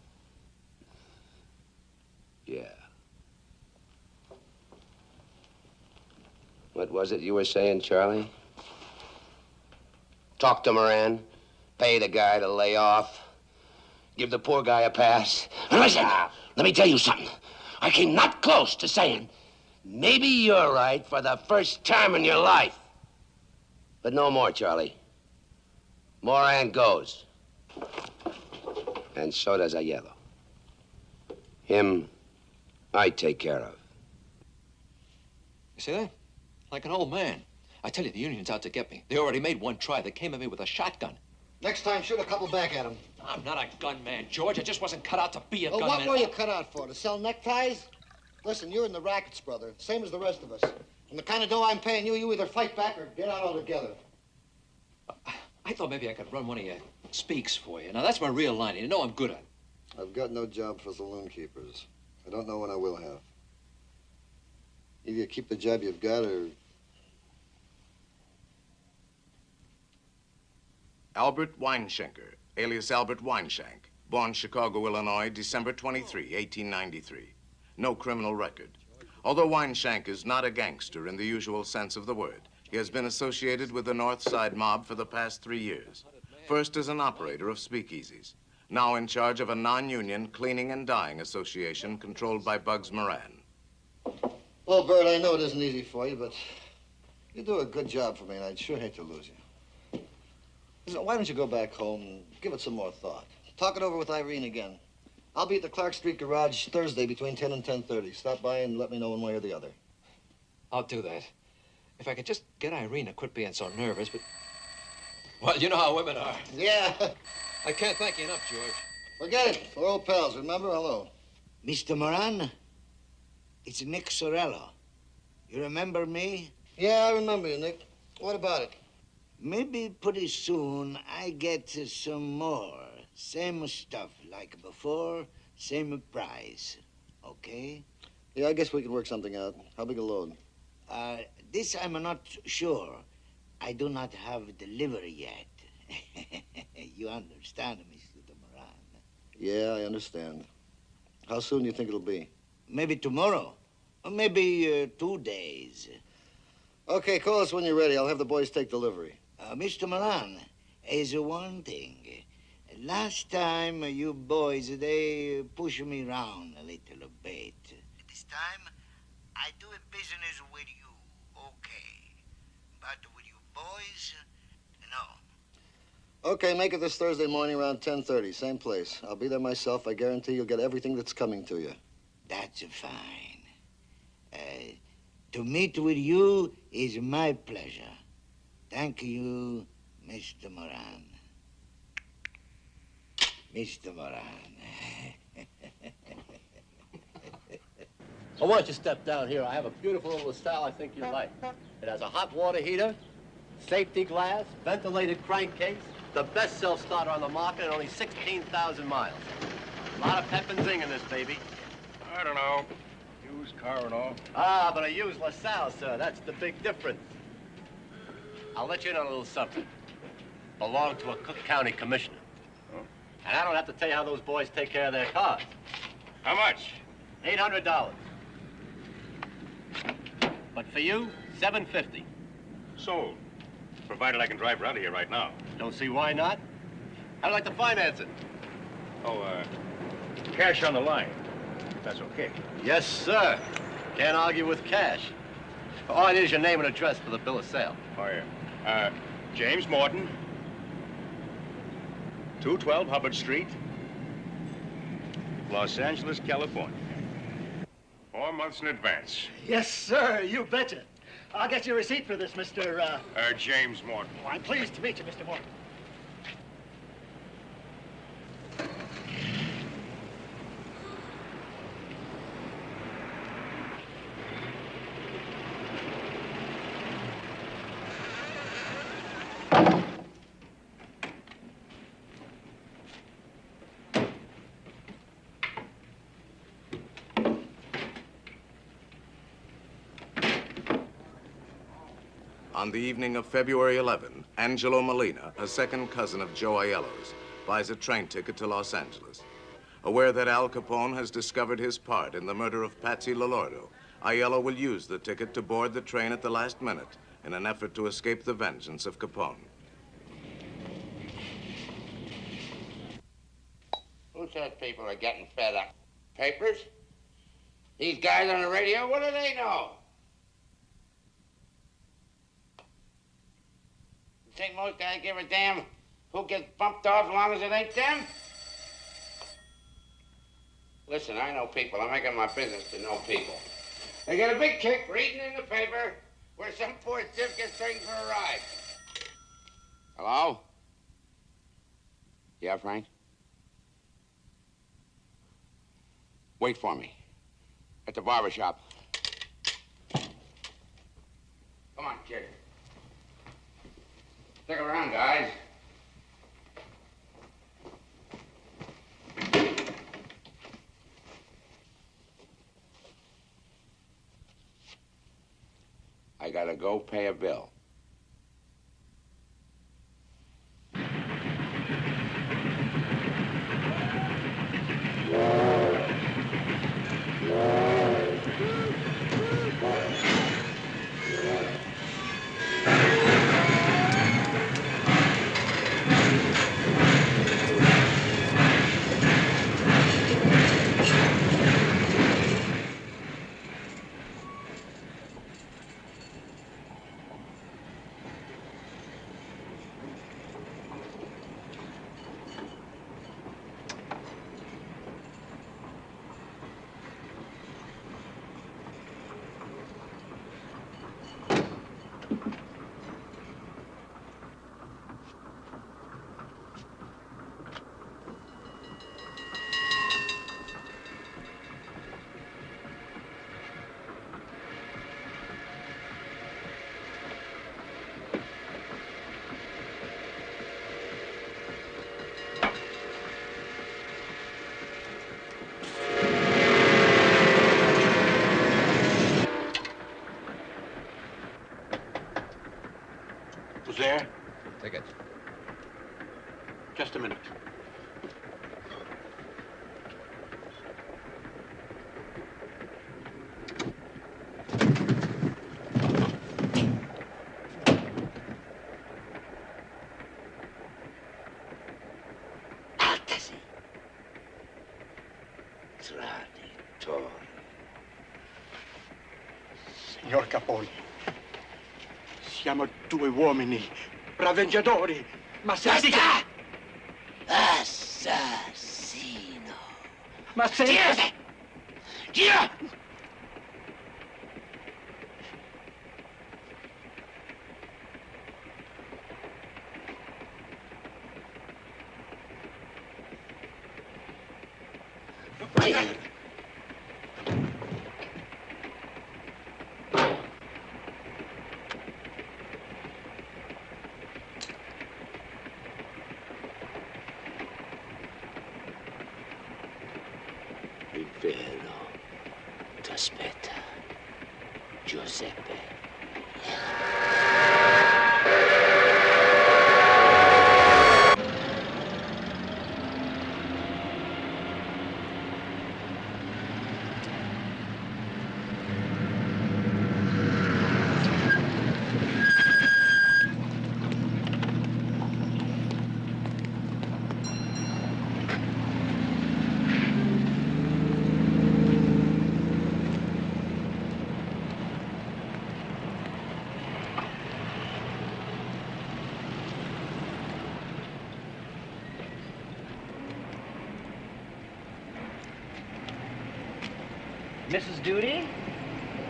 Yeah. What was it you were saying, Charlie? Talk to Moran, pay the guy to lay off, give the poor guy a pass. Now listen, let me tell you something. I came not close to saying, Maybe you're right for the first time in your life. But no more, Charlie. Moran goes. And so does Aiello. Him, I take care of. You see that? Like an old man. I tell you, the Union's out to get me. They already made one try. They came at me with a shotgun. Next time, shoot a couple back at him. I'm not a gunman, George. I just wasn't cut out to be a Well, gunman. what were you cut out for? To sell neckties? Listen, you're in the rackets, brother. Same as the rest of us. And the kind of dough I'm paying you, you either fight back or get out altogether. I thought maybe I could run one of your speaks for you. Now, that's my real line. You know I'm good at it. I've got no job for saloon keepers. I don't know when I will have. Either you keep the job you've got or... Albert Weinschenker, alias Albert Weinshank, born Chicago, Illinois, December 23, 1893. No criminal record. Although Weinshank is not a gangster in the usual sense of the word, he has been associated with the North Side mob for the past 3 years. First as an operator of speakeasies, now in charge of a non-union cleaning and dyeing association controlled by Bugs Moran. Well, Bert, I know it isn't easy for you, but you do a good job for me, and I'd sure hate to lose you. Listen, why don't you go back home and give it some more thought? Talk it over with Irene again. I'll be at the Clark Street garage Thursday between 10 and 10:30. Stop by and let me know one way or the other. I'll do that. If I could just get Irene to quit being so nervous, but... Well, you know how women are. Yeah. I can't thank you enough, George. Forget it. We're old pals, remember? Hello. Mr. Moran, it's Nick Sorello. You remember me? Yeah, I remember you, Nick. What about it? Maybe pretty soon I get some more. Same stuff like before, same price. Okay? Yeah, I guess we could work something out. How big a load? This I'm not sure. I do not have delivery yet. You understand, Mr. Moran? Yeah, I understand. How soon do you think it'll be? Maybe tomorrow. Or maybe 2 days. Okay, call us when you're ready. I'll have the boys take delivery. Mr. Moran, is one thing. Last time, you boys, they pushed me around a little bit. This time, I do a business with you, okay. But with you boys, no. Okay, make it this Thursday morning around 10:30. Same place. I'll be there myself. I guarantee you'll get everything that's coming to you. That's fine. To meet with you is my pleasure. Thank you, Mr. Moran. Mr. Moran. So why don't you step down here? I have a beautiful little style I think you'll like. It has a hot water heater, Safety glass, ventilated crankcase, the best self-starter on the market, and only 16,000 miles. A lot of pep and zing in this baby. I don't know. Used car and all. Ah, but a used LaSalle, sir. That's the big difference. I'll let you know a little something. Belong to a Cook County commissioner. Oh. And I don't have to tell you how those boys take care of their cars. How much? $800. But for you, $750. Sold. Provided I can drive her out of here right now. Don't see why not. I'd like to finance it. Oh, cash on the line. That's okay. Yes, sir. Can't argue with cash. All I need is your name and address for the bill of sale. Oh, yeah. James Morton, 212 Hubbard Street, Los Angeles, California. 4 months in advance. Yes, sir, you betcha. I'll get you a receipt for this, Mr. James Morton. Oh, I'm pleased to meet you, Mr. Morton. On the evening of February 11, Angelo Molina, a second cousin of Joe Aiello's, buys a train ticket to Los Angeles. Aware that Al Capone has discovered his part in the murder of Patsy Lolordo, Aiello will use the ticket to board the train at the last minute in an effort to escape the vengeance of Capone. Who says people are getting fed up? Papers? These guys on the radio, what do they know? You think most guys give a damn who gets bumped off as long as it ain't them? Listen, I know people. I'm making my business to know people. They get a big kick reading in the paper where some poor stiff gets taken for a ride. Hello? Yeah, Frank? Wait for me. At the barber shop. Come on, kid. Stick around, guys. I gotta go pay a bill. Who's there? Ticket. Just a minute. Traditore. Signor Capone, siamo due uomini, braveggiatori, ma se... Basta! Assassino. Ma se... Girate! Gira! Giuseppe. Mrs. Duty,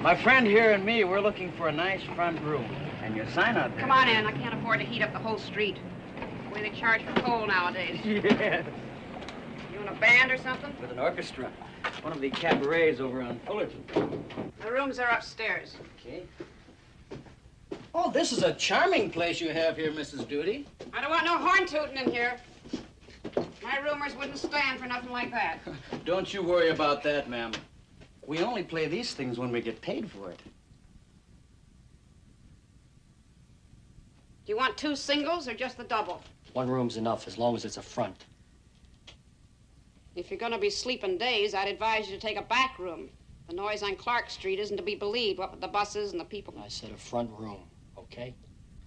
my friend here and me, we're looking for a nice front room. And your sign out there. Come on in. I can't afford to heat up the whole street. The way they charge for coal nowadays. Yeah. You in a band or something? With an orchestra. One of the cabarets over on Fullerton. The rooms are upstairs. Okay. Oh, this is a charming place you have here, Mrs. Duty. I don't want no horn tooting in here. My roomers wouldn't stand for nothing like that. Don't you worry about that, ma'am. We only play these things when we get paid for it. Do you want 2 singles or just the double? One room's enough, as long as it's a front. If you're going to be sleeping days, I'd advise you to take a back room. The noise on Clark Street isn't to be believed, what with the buses and the people. I said a front room, okay?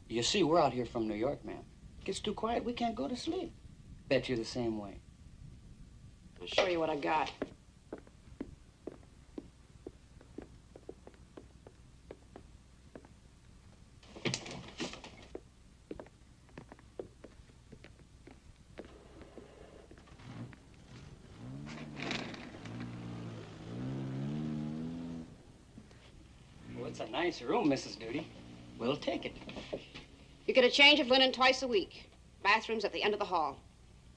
You see, we're out here from New York, ma'am. It gets too quiet, we can't go to sleep. Bet you the same way. I'll show you what I got. Well, it's a nice room, Mrs. Duty. We'll take it. You get a change of linen twice a week. Bathrooms at the end of the hall.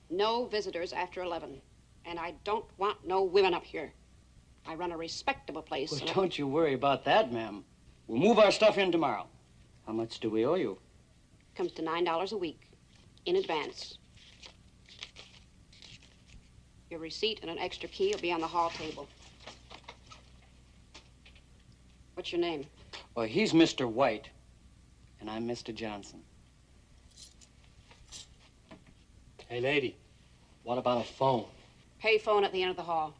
No visitors after 11. And I don't want no women up here. I run a respectable place. Well, don't you worry about that, ma'am. We'll move our stuff in tomorrow. How much do we owe you? Comes to $9 a week. In advance. Your receipt and an extra key will be on the hall table. What's your name? Well, he's Mr. White, and I'm Mr. Johnson. Hey, lady, what about a phone? Pay phone at the end of the hall.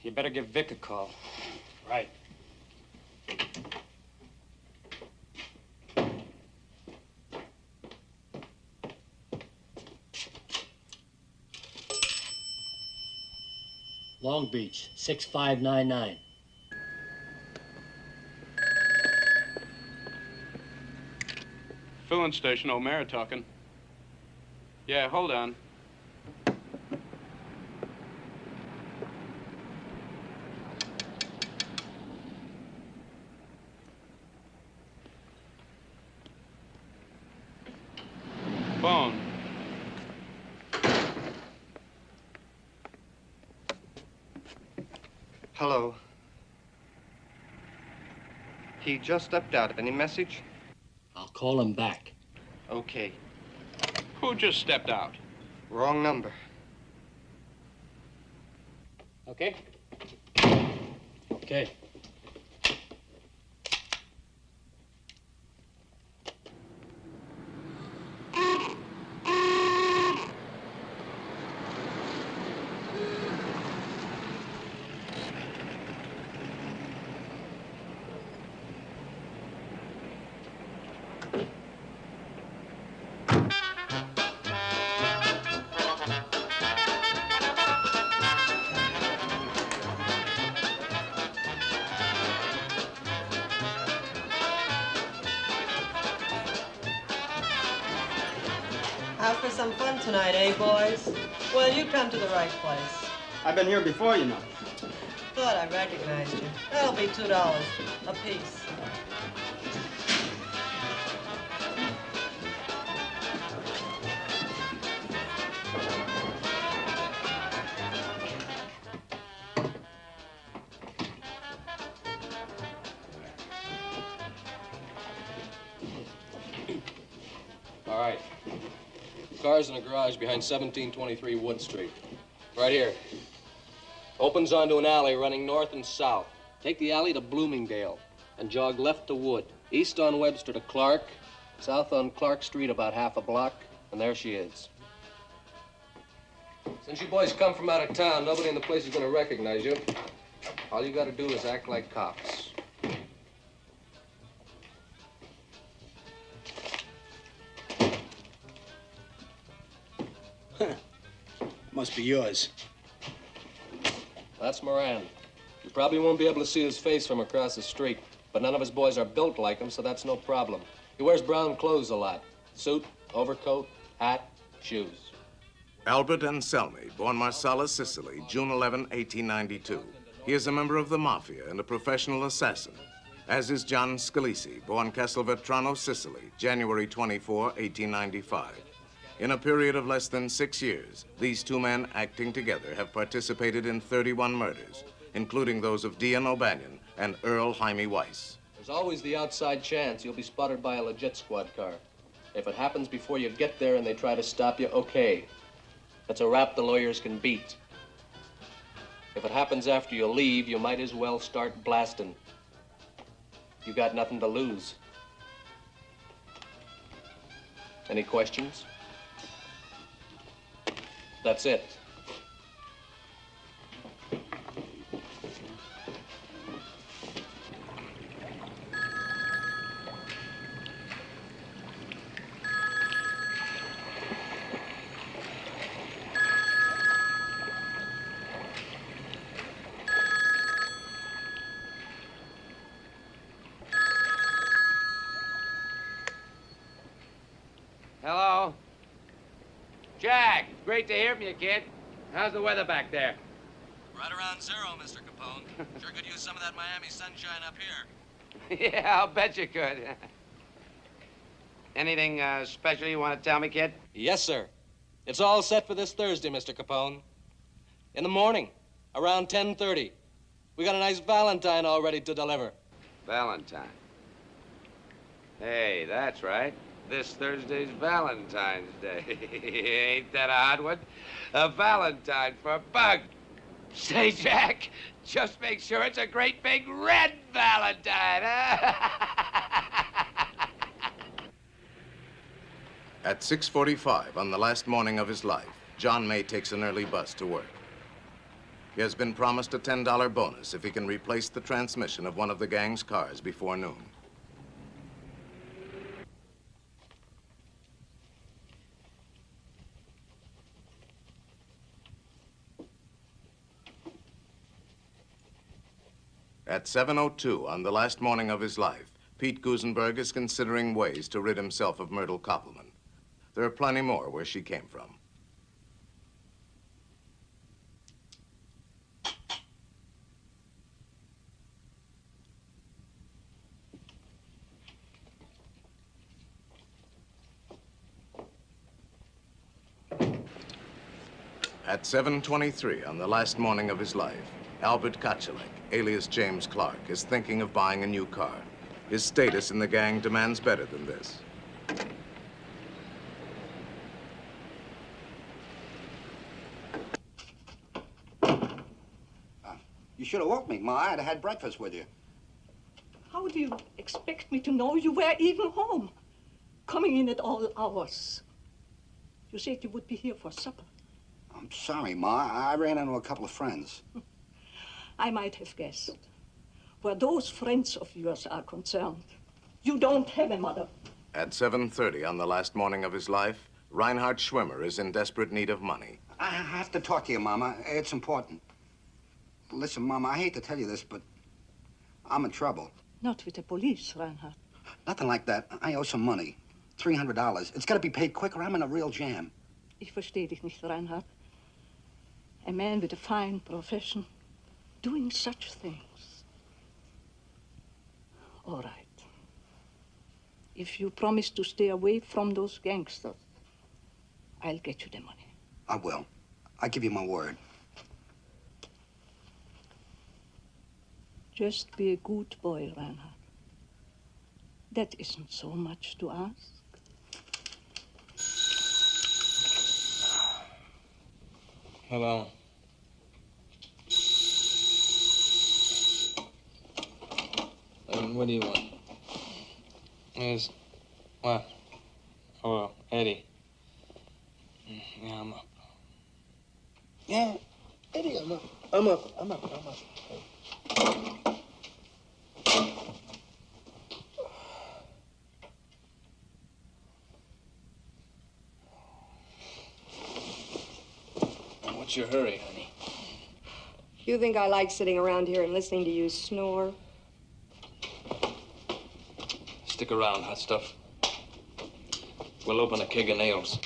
You better give Vic a call. Right. Long Beach, 6599. Filling station, O'Mara talking. Yeah, hold on. Phone. Hello. He just stepped out. Any message? I'll call him back. Okay. Who just stepped out? Wrong number. Okay? Okay. Out for some fun tonight, eh, boys? Well, you come to the right place. I've been here before, you know. Thought I recognized you. That'll be $2 a piece. All right. Car's in a garage behind 1723 Wood Street. Right here. Opens onto an alley running north and south. Take the alley to Bloomingdale and jog left to Wood. East on Webster to Clark, south on Clark Street about half a block, and there she is. Since you boys come from out of town, nobody in the place is going to recognize you. All you got to do is act like cops. Must be yours. That's Moran. You probably won't be able to see his face from across the street, but none of his boys are built like him, so that's no problem. He wears brown clothes a lot. Suit, overcoat, hat, shoes. Albert Anselmi, born Marsala, Sicily, June 11, 1892. He is a member of the Mafia and a professional assassin, as is John Scalisi, born Castelvetrano, Sicily, January 24, 1895. In a period of less than 6 years, these two men acting together have participated in 31 murders, including those of Dion O'Banion and Earl Jaime Weiss. There's always the outside chance you'll be spotted by a legit squad car. If it happens before you get there and they try to stop you, okay. That's a rap the lawyers can beat. If it happens after you leave, you might as well start blasting. You got nothing to lose. Any questions? That's it. Hello? Jack, great to hear from you, kid. How's the weather back there? Right around zero, Mr. Capone. Sure could use some of that Miami sunshine up here. Yeah, I'll bet you could. Anything special you want to tell me, kid? Yes, sir. It's all set for this Thursday, Mr. Capone. In the morning, around 10:30. We got a nice Valentine all ready to deliver. Valentine. Hey, that's right. This Thursday's Valentine's Day. Ain't that a hot one? A Valentine for Bug. Say, Jack, just make sure it's a great big red Valentine, huh? At 6:45 on the last morning of his life, John May takes an early bus to work. He has been promised a $10 bonus if he can replace the transmission of one of the gang's cars before noon. At 7:02 on the last morning of his life, Pete Gusenberg is considering ways to rid himself of Myrtle Koppelman. There are plenty more where she came from. At 7:23 on the last morning of his life, Albert Kotchelek, alias James Clark, is thinking of buying a new car. His status in the gang demands better than this. You should have woke me, Ma. I'd have had breakfast with you. How do you expect me to know you were even home? Coming in at all hours. You said you would be here for supper. I'm sorry, Ma. I ran into a couple of friends. I might have guessed. Where those friends of yours are concerned, you don't have a mother. At 7:30 on the last morning of his life, Reinhard Schwimmer is in desperate need of money. I have to talk to you, Mama. It's important. Listen, Mama, I hate to tell you this, but I'm in trouble. Not with the police, Reinhard. Nothing like that. I owe some money. $300. It's got to be paid quick or I'm in a real jam. Ich verstehe dich nicht, Reinhard. A man with a fine profession doing such things. All right. If you promise to stay away from those gangsters, I'll get you the money. I will. I give you my word. Just be a good boy, Reinhard. That isn't so much to ask. Hello. What do you want? Is what? Oh, Eddie. Yeah, I'm up. Yeah, Eddie, I'm up. I'm up. What's your hurry, honey? You think I like sitting around here and listening to you snore? Stick around, hot stuff. We'll open a keg of nails.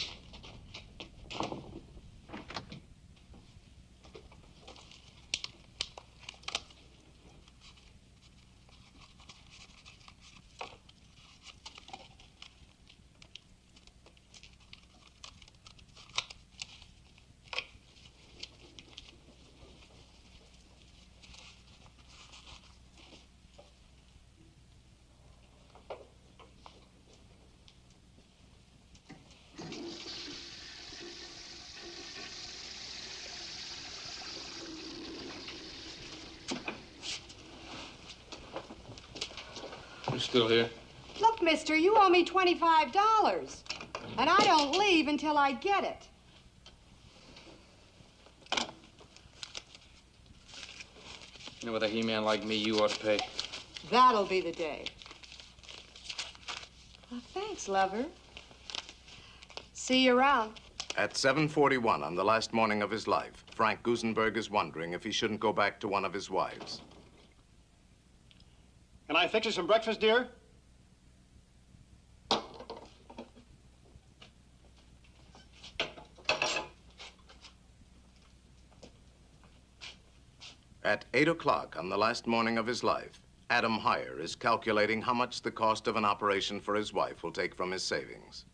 You still here? Look, mister, you owe me $25. And I don't leave until I get it. You know, with a he-man like me, you ought to pay. That'll be the day. Well, thanks, lover. See you around. At 7:41 on the last morning of his life, Frank Gusenberg is wondering if he shouldn't go back to one of his wives. Can I fix you some breakfast, dear? At 8 o'clock on the last morning of his life, Adam Heyer is calculating how much the cost of an operation for his wife will take from his savings.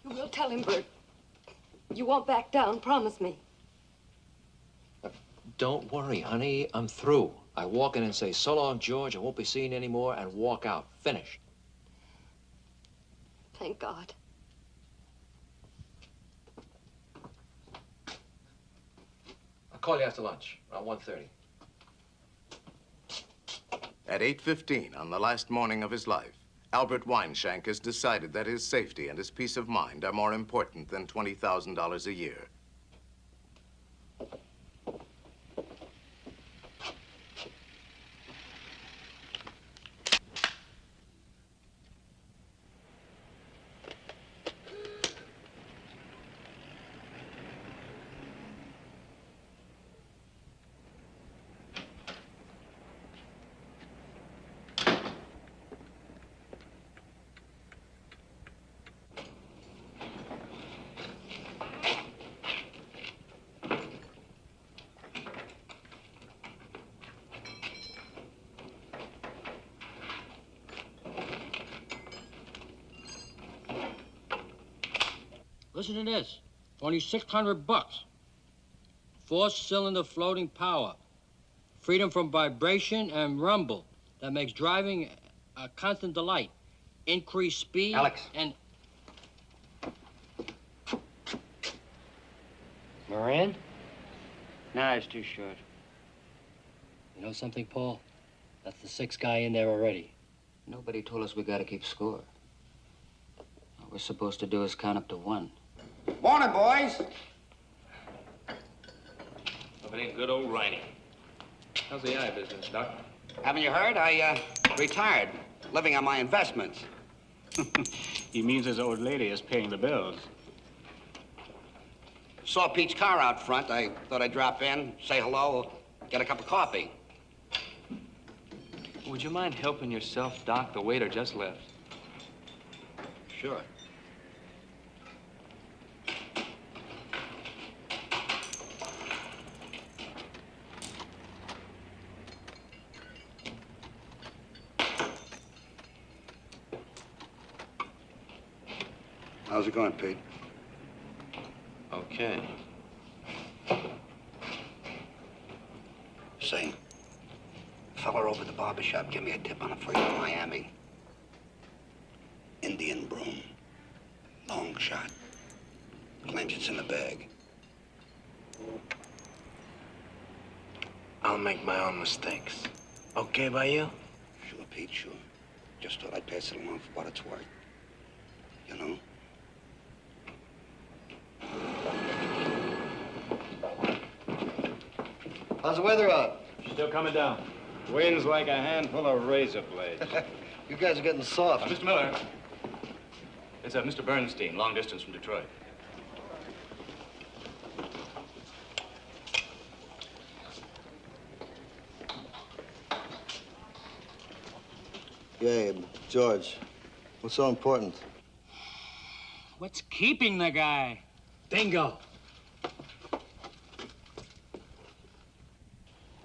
You will tell him, Bert. You won't back down, promise me. Don't worry, honey. I'm through. I walk in and say, so long, George, I won't be seeing you anymore, and walk out. Finished. Thank God. I'll call you after lunch, around 1:30. At 8:15 on the last morning of his life, Albert Weinshank has decided that his safety and his peace of mind are more important than $20,000 a year. Listen to this. Only $600. 4-cylinder floating power. Freedom from vibration and rumble that makes driving a constant delight. Increased speed Alex. And Moran? Nah, it's too short. You know something, Paul? That's the 6th guy in there already. Nobody told us we gotta keep score. All we're supposed to do is count up to 1. Morning, boys. If it ain't good old Riney. How's the eye business, Doc? Haven't you heard? I retired, living on my investments. He means his old lady is paying the bills. Saw Pete's car out front. I thought I'd drop in, say hello, get a cup of coffee. Would you mind helping yourself, Doc? The waiter just left. Sure. How's it going, Pete? barber shop. Give me a tip on a freight to Miami. Indian broom. Long shot. Claims it's in the bag. I'll make my own mistakes. Okay by you? Sure, Pete, sure. Just thought I'd pass it along for what it's worth. You know? How's the weather out? Still coming down. Wind's like a handful of razor blades. You guys are getting soft. Mr. Miller. It's Mr. Bernstein, long distance from Detroit. Yeah, George, what's so important? What's keeping the guy? Bingo.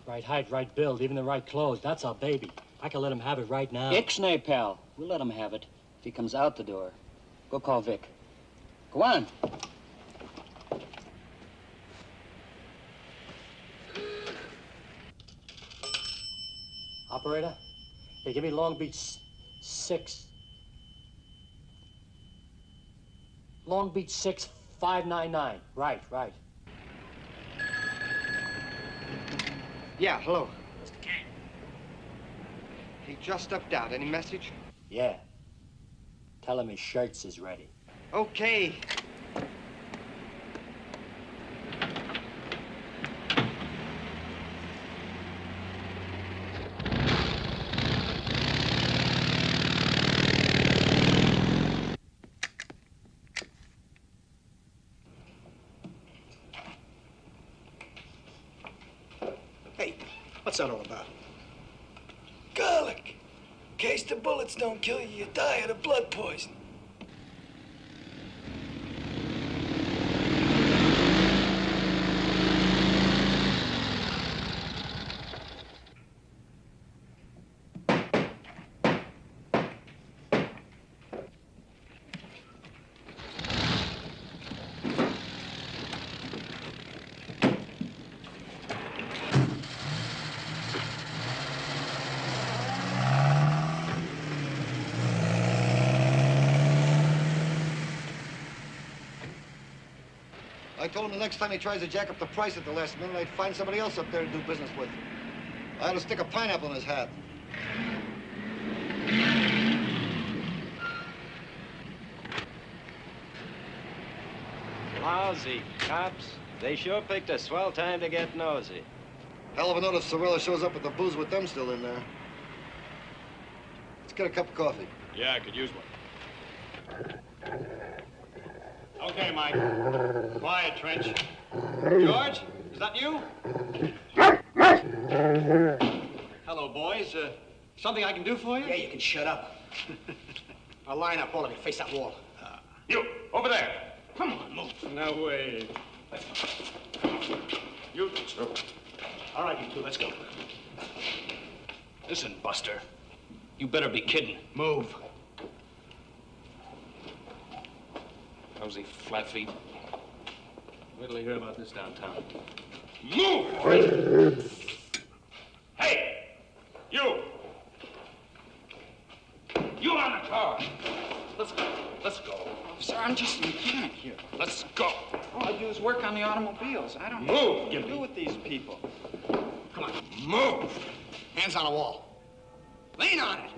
Right height, right build, even the right clothes. That's our baby. I can let him have it right now. Ixnay, pal. We'll let him have it if he comes out the door. Go call Vic. Go on. Operator? Hey, give me Long Beach 6. Long Beach 6599. Right. Yeah, hello. He just stepped out. Any message? Yeah. Tell him his shirts is ready. Okay. Hey, what's that all about? Garlic. In case the bullets don't kill you, you die of the blood poison. I told him the next time he tries to jack up the price at the last minute, I'd find somebody else up there to do business with. I had to stick a pineapple in his hat. Lousy cops. They sure picked a swell time to get nosy. Hell of a note if Sorella shows up with the booze with them still in there. Let's get a cup of coffee. Yeah, I could use one. Okay, Mike. Quiet, Trench. George, is that you? Hello, boys. Something I can do for you? Yeah, you can shut up. I'll line up, all of you. Face that wall. You, over there. Come on, move. No way. You two. All right, you two, let's go. Listen, Buster. You better be kidding. Move. How's he, flat feet? Wait till you hear about this downtown. Move! Hey! You! You on the car! Let's go. Let's go. Sir, I'm just a mechanic here. Let's go. All I do is work on the automobiles. I don't Move, know what to Gimpy. do with these people. Come on. Move! Hands on the wall. Lean on it.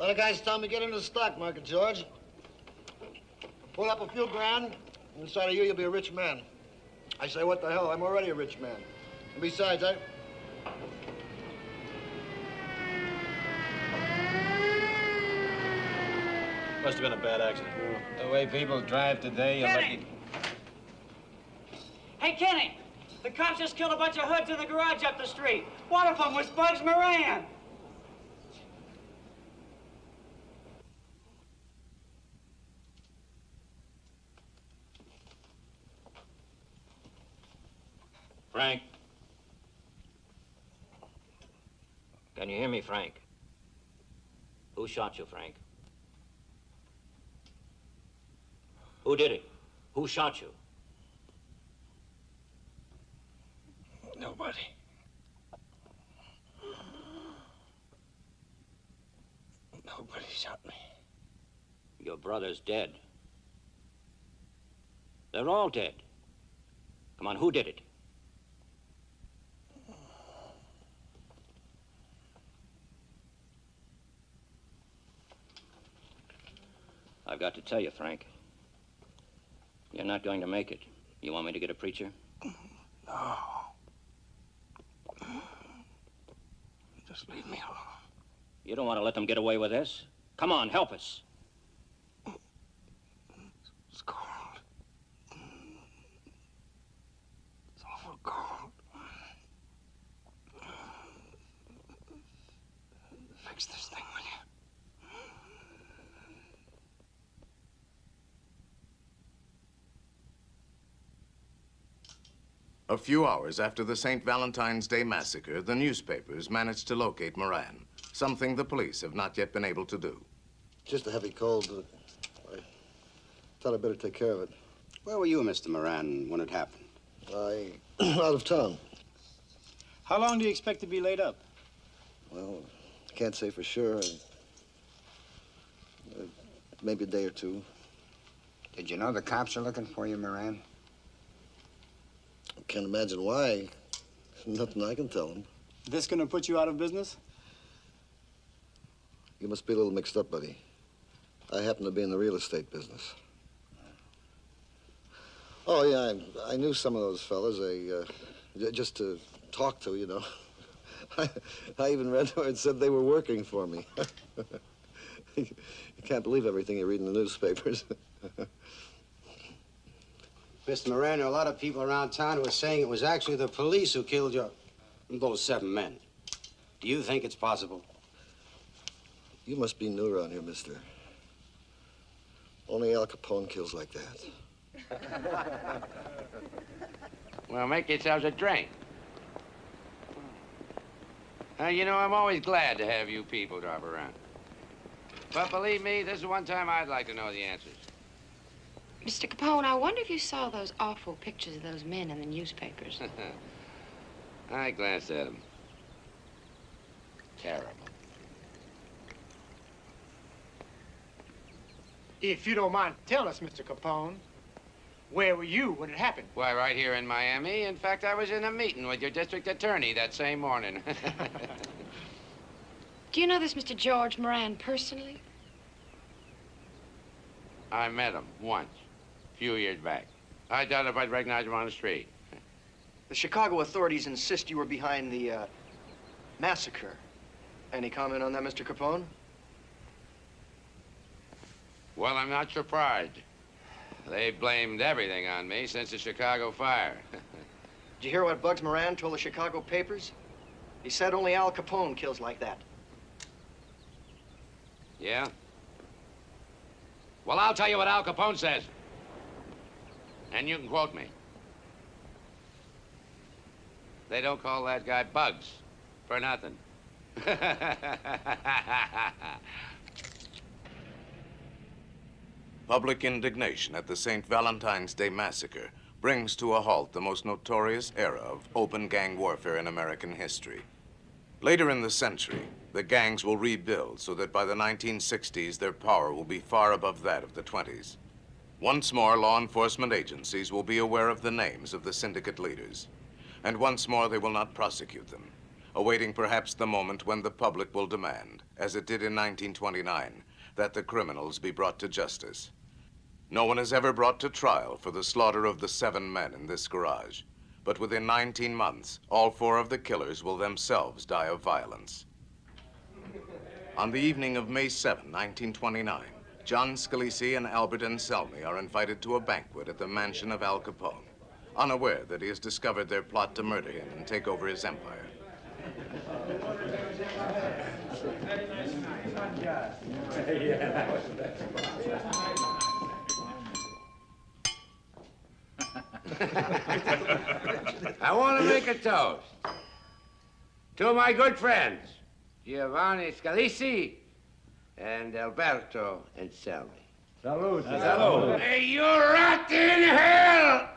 Well, the guys tell me get into the stock market, George. Pull up a few grand, and inside a year you'll be a rich man. I say, what the hell? I'm already a rich man. And besides, Must have been a bad accident. The way people drive today, you're lucky. Hey, Kenny! The cops just killed a bunch of hoods in the garage up the street. One of them was Bugs Moran. Frank. Can you hear me, Frank? Who shot you, Frank? Who did it? Who shot you? Nobody. Nobody shot me. Your brother's dead. They're all dead. Come on, who did it? I've got to tell you, Frank. You're not going to make it. You want me to get a preacher? No. Just leave me alone. You don't want to let them get away with this? Come on, help us. It's cold. It's awful cold. Fix this thing, will you? A few hours after the St. Valentine's Day massacre, the newspapers managed to locate Moran, something the police have not yet been able to do. Just a heavy cold. I thought I'd better take care of it. Where were you, Mr. Moran, when it happened? Out of town. How long do you expect to be laid up? Well, can't say for sure. Maybe a day or two. Did you know the cops are looking for you, Moran? Can't imagine why. Nothing I can tell them. This gonna put you out of business? You must be a little mixed up, buddy. I happen to be in the real estate business. Oh, yeah, I knew some of those fellas. Just to talk to, you know. I even read where it said they were working for me. You can't believe everything you read in the newspapers. Mr. Moran, there are a lot of people around town who are saying it was actually the police who killed those 7 men. Do you think it's possible? You must be new around here, mister. Only Al Capone kills like that. Well, make yourselves a drink. You know, I'm always glad to have you people drop around. But believe me, this is one time I'd like to know the answers. Mr. Capone, I wonder if you saw those awful pictures of those men in the newspapers. I glanced at them. Terrible. If you don't mind telling us, Mr. Capone, where were you when it happened? Why, right here in Miami. In fact, I was in a meeting with your district attorney that same morning. Do you know this Mr. George Moran personally? I met him once, a few years back. I doubt if I'd recognize him on the street. The Chicago authorities insist you were behind the massacre. Any comment on that, Mr. Capone? Well, I'm not surprised. They blamed everything on me since the Chicago fire. Did you hear what Bugs Moran told the Chicago papers? He said only Al Capone kills like that. Yeah? Well, I'll tell you what Al Capone says. And you can quote me. They don't call that guy Bugs for nothing. Public indignation at the St. Valentine's Day massacre brings to a halt the most notorious era of open gang warfare in American history. Later in the century, the gangs will rebuild so that by the 1960s, their power will be far above that of the 20s. Once more, law enforcement agencies will be aware of the names of the syndicate leaders. And once more, they will not prosecute them. awaiting perhaps the moment when the public will demand, as it did in 1929, that the criminals be brought to justice. No one is ever brought to trial for the slaughter of the 7 men in this garage, but within 19 months, all 4 of the killers will themselves die of violence. On the evening of May 7, 1929, John Scalise and Albert Anselmi are invited to a banquet at the mansion of Al Capone, unaware that he has discovered their plot to murder him and take over his empire. I want to make a toast to my good friends, Giovanni Scalisi and Alberto Anselmi. Salute. Salute. May you rot in hell!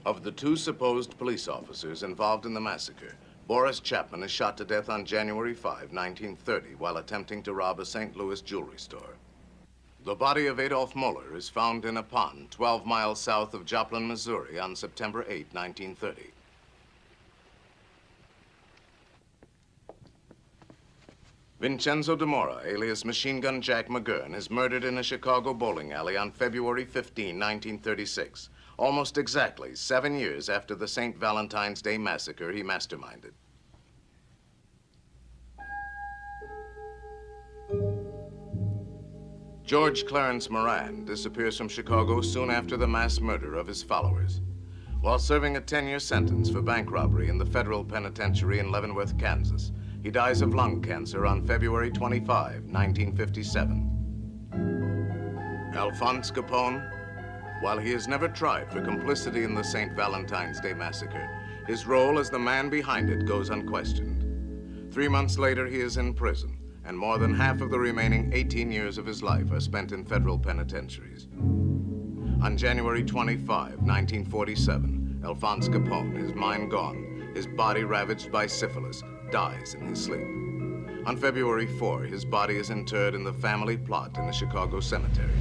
Of the 2 supposed police officers involved in the massacre, Boris Chapman is shot to death on January 5, 1930, while attempting to rob a St. Louis jewelry store. The body of Adolf Moeller is found in a pond 12 miles south of Joplin, Missouri on September 8, 1930. Vincenzo de Mora, alias Machine Gun Jack McGurn, is murdered in a Chicago bowling alley on February 15, 1936, almost exactly 7 years after the St. Valentine's Day massacre he masterminded. George Clarence Moran disappears from Chicago soon after the mass murder of his followers. While serving a 10-year sentence for bank robbery in the federal penitentiary in Leavenworth, Kansas, he dies of lung cancer on February 25, 1957. Alphonse Capone, while he is never tried for complicity in the St. Valentine's Day massacre, his role as the man behind it goes unquestioned. 3 months later, he is in prison, and more than half of the remaining 18 years of his life are spent in federal penitentiaries. On January 25, 1947, Alphonse Capone, his mind gone, his body ravaged by syphilis, dies in his sleep. On February 4, his body is interred in the family plot in the Chicago cemetery.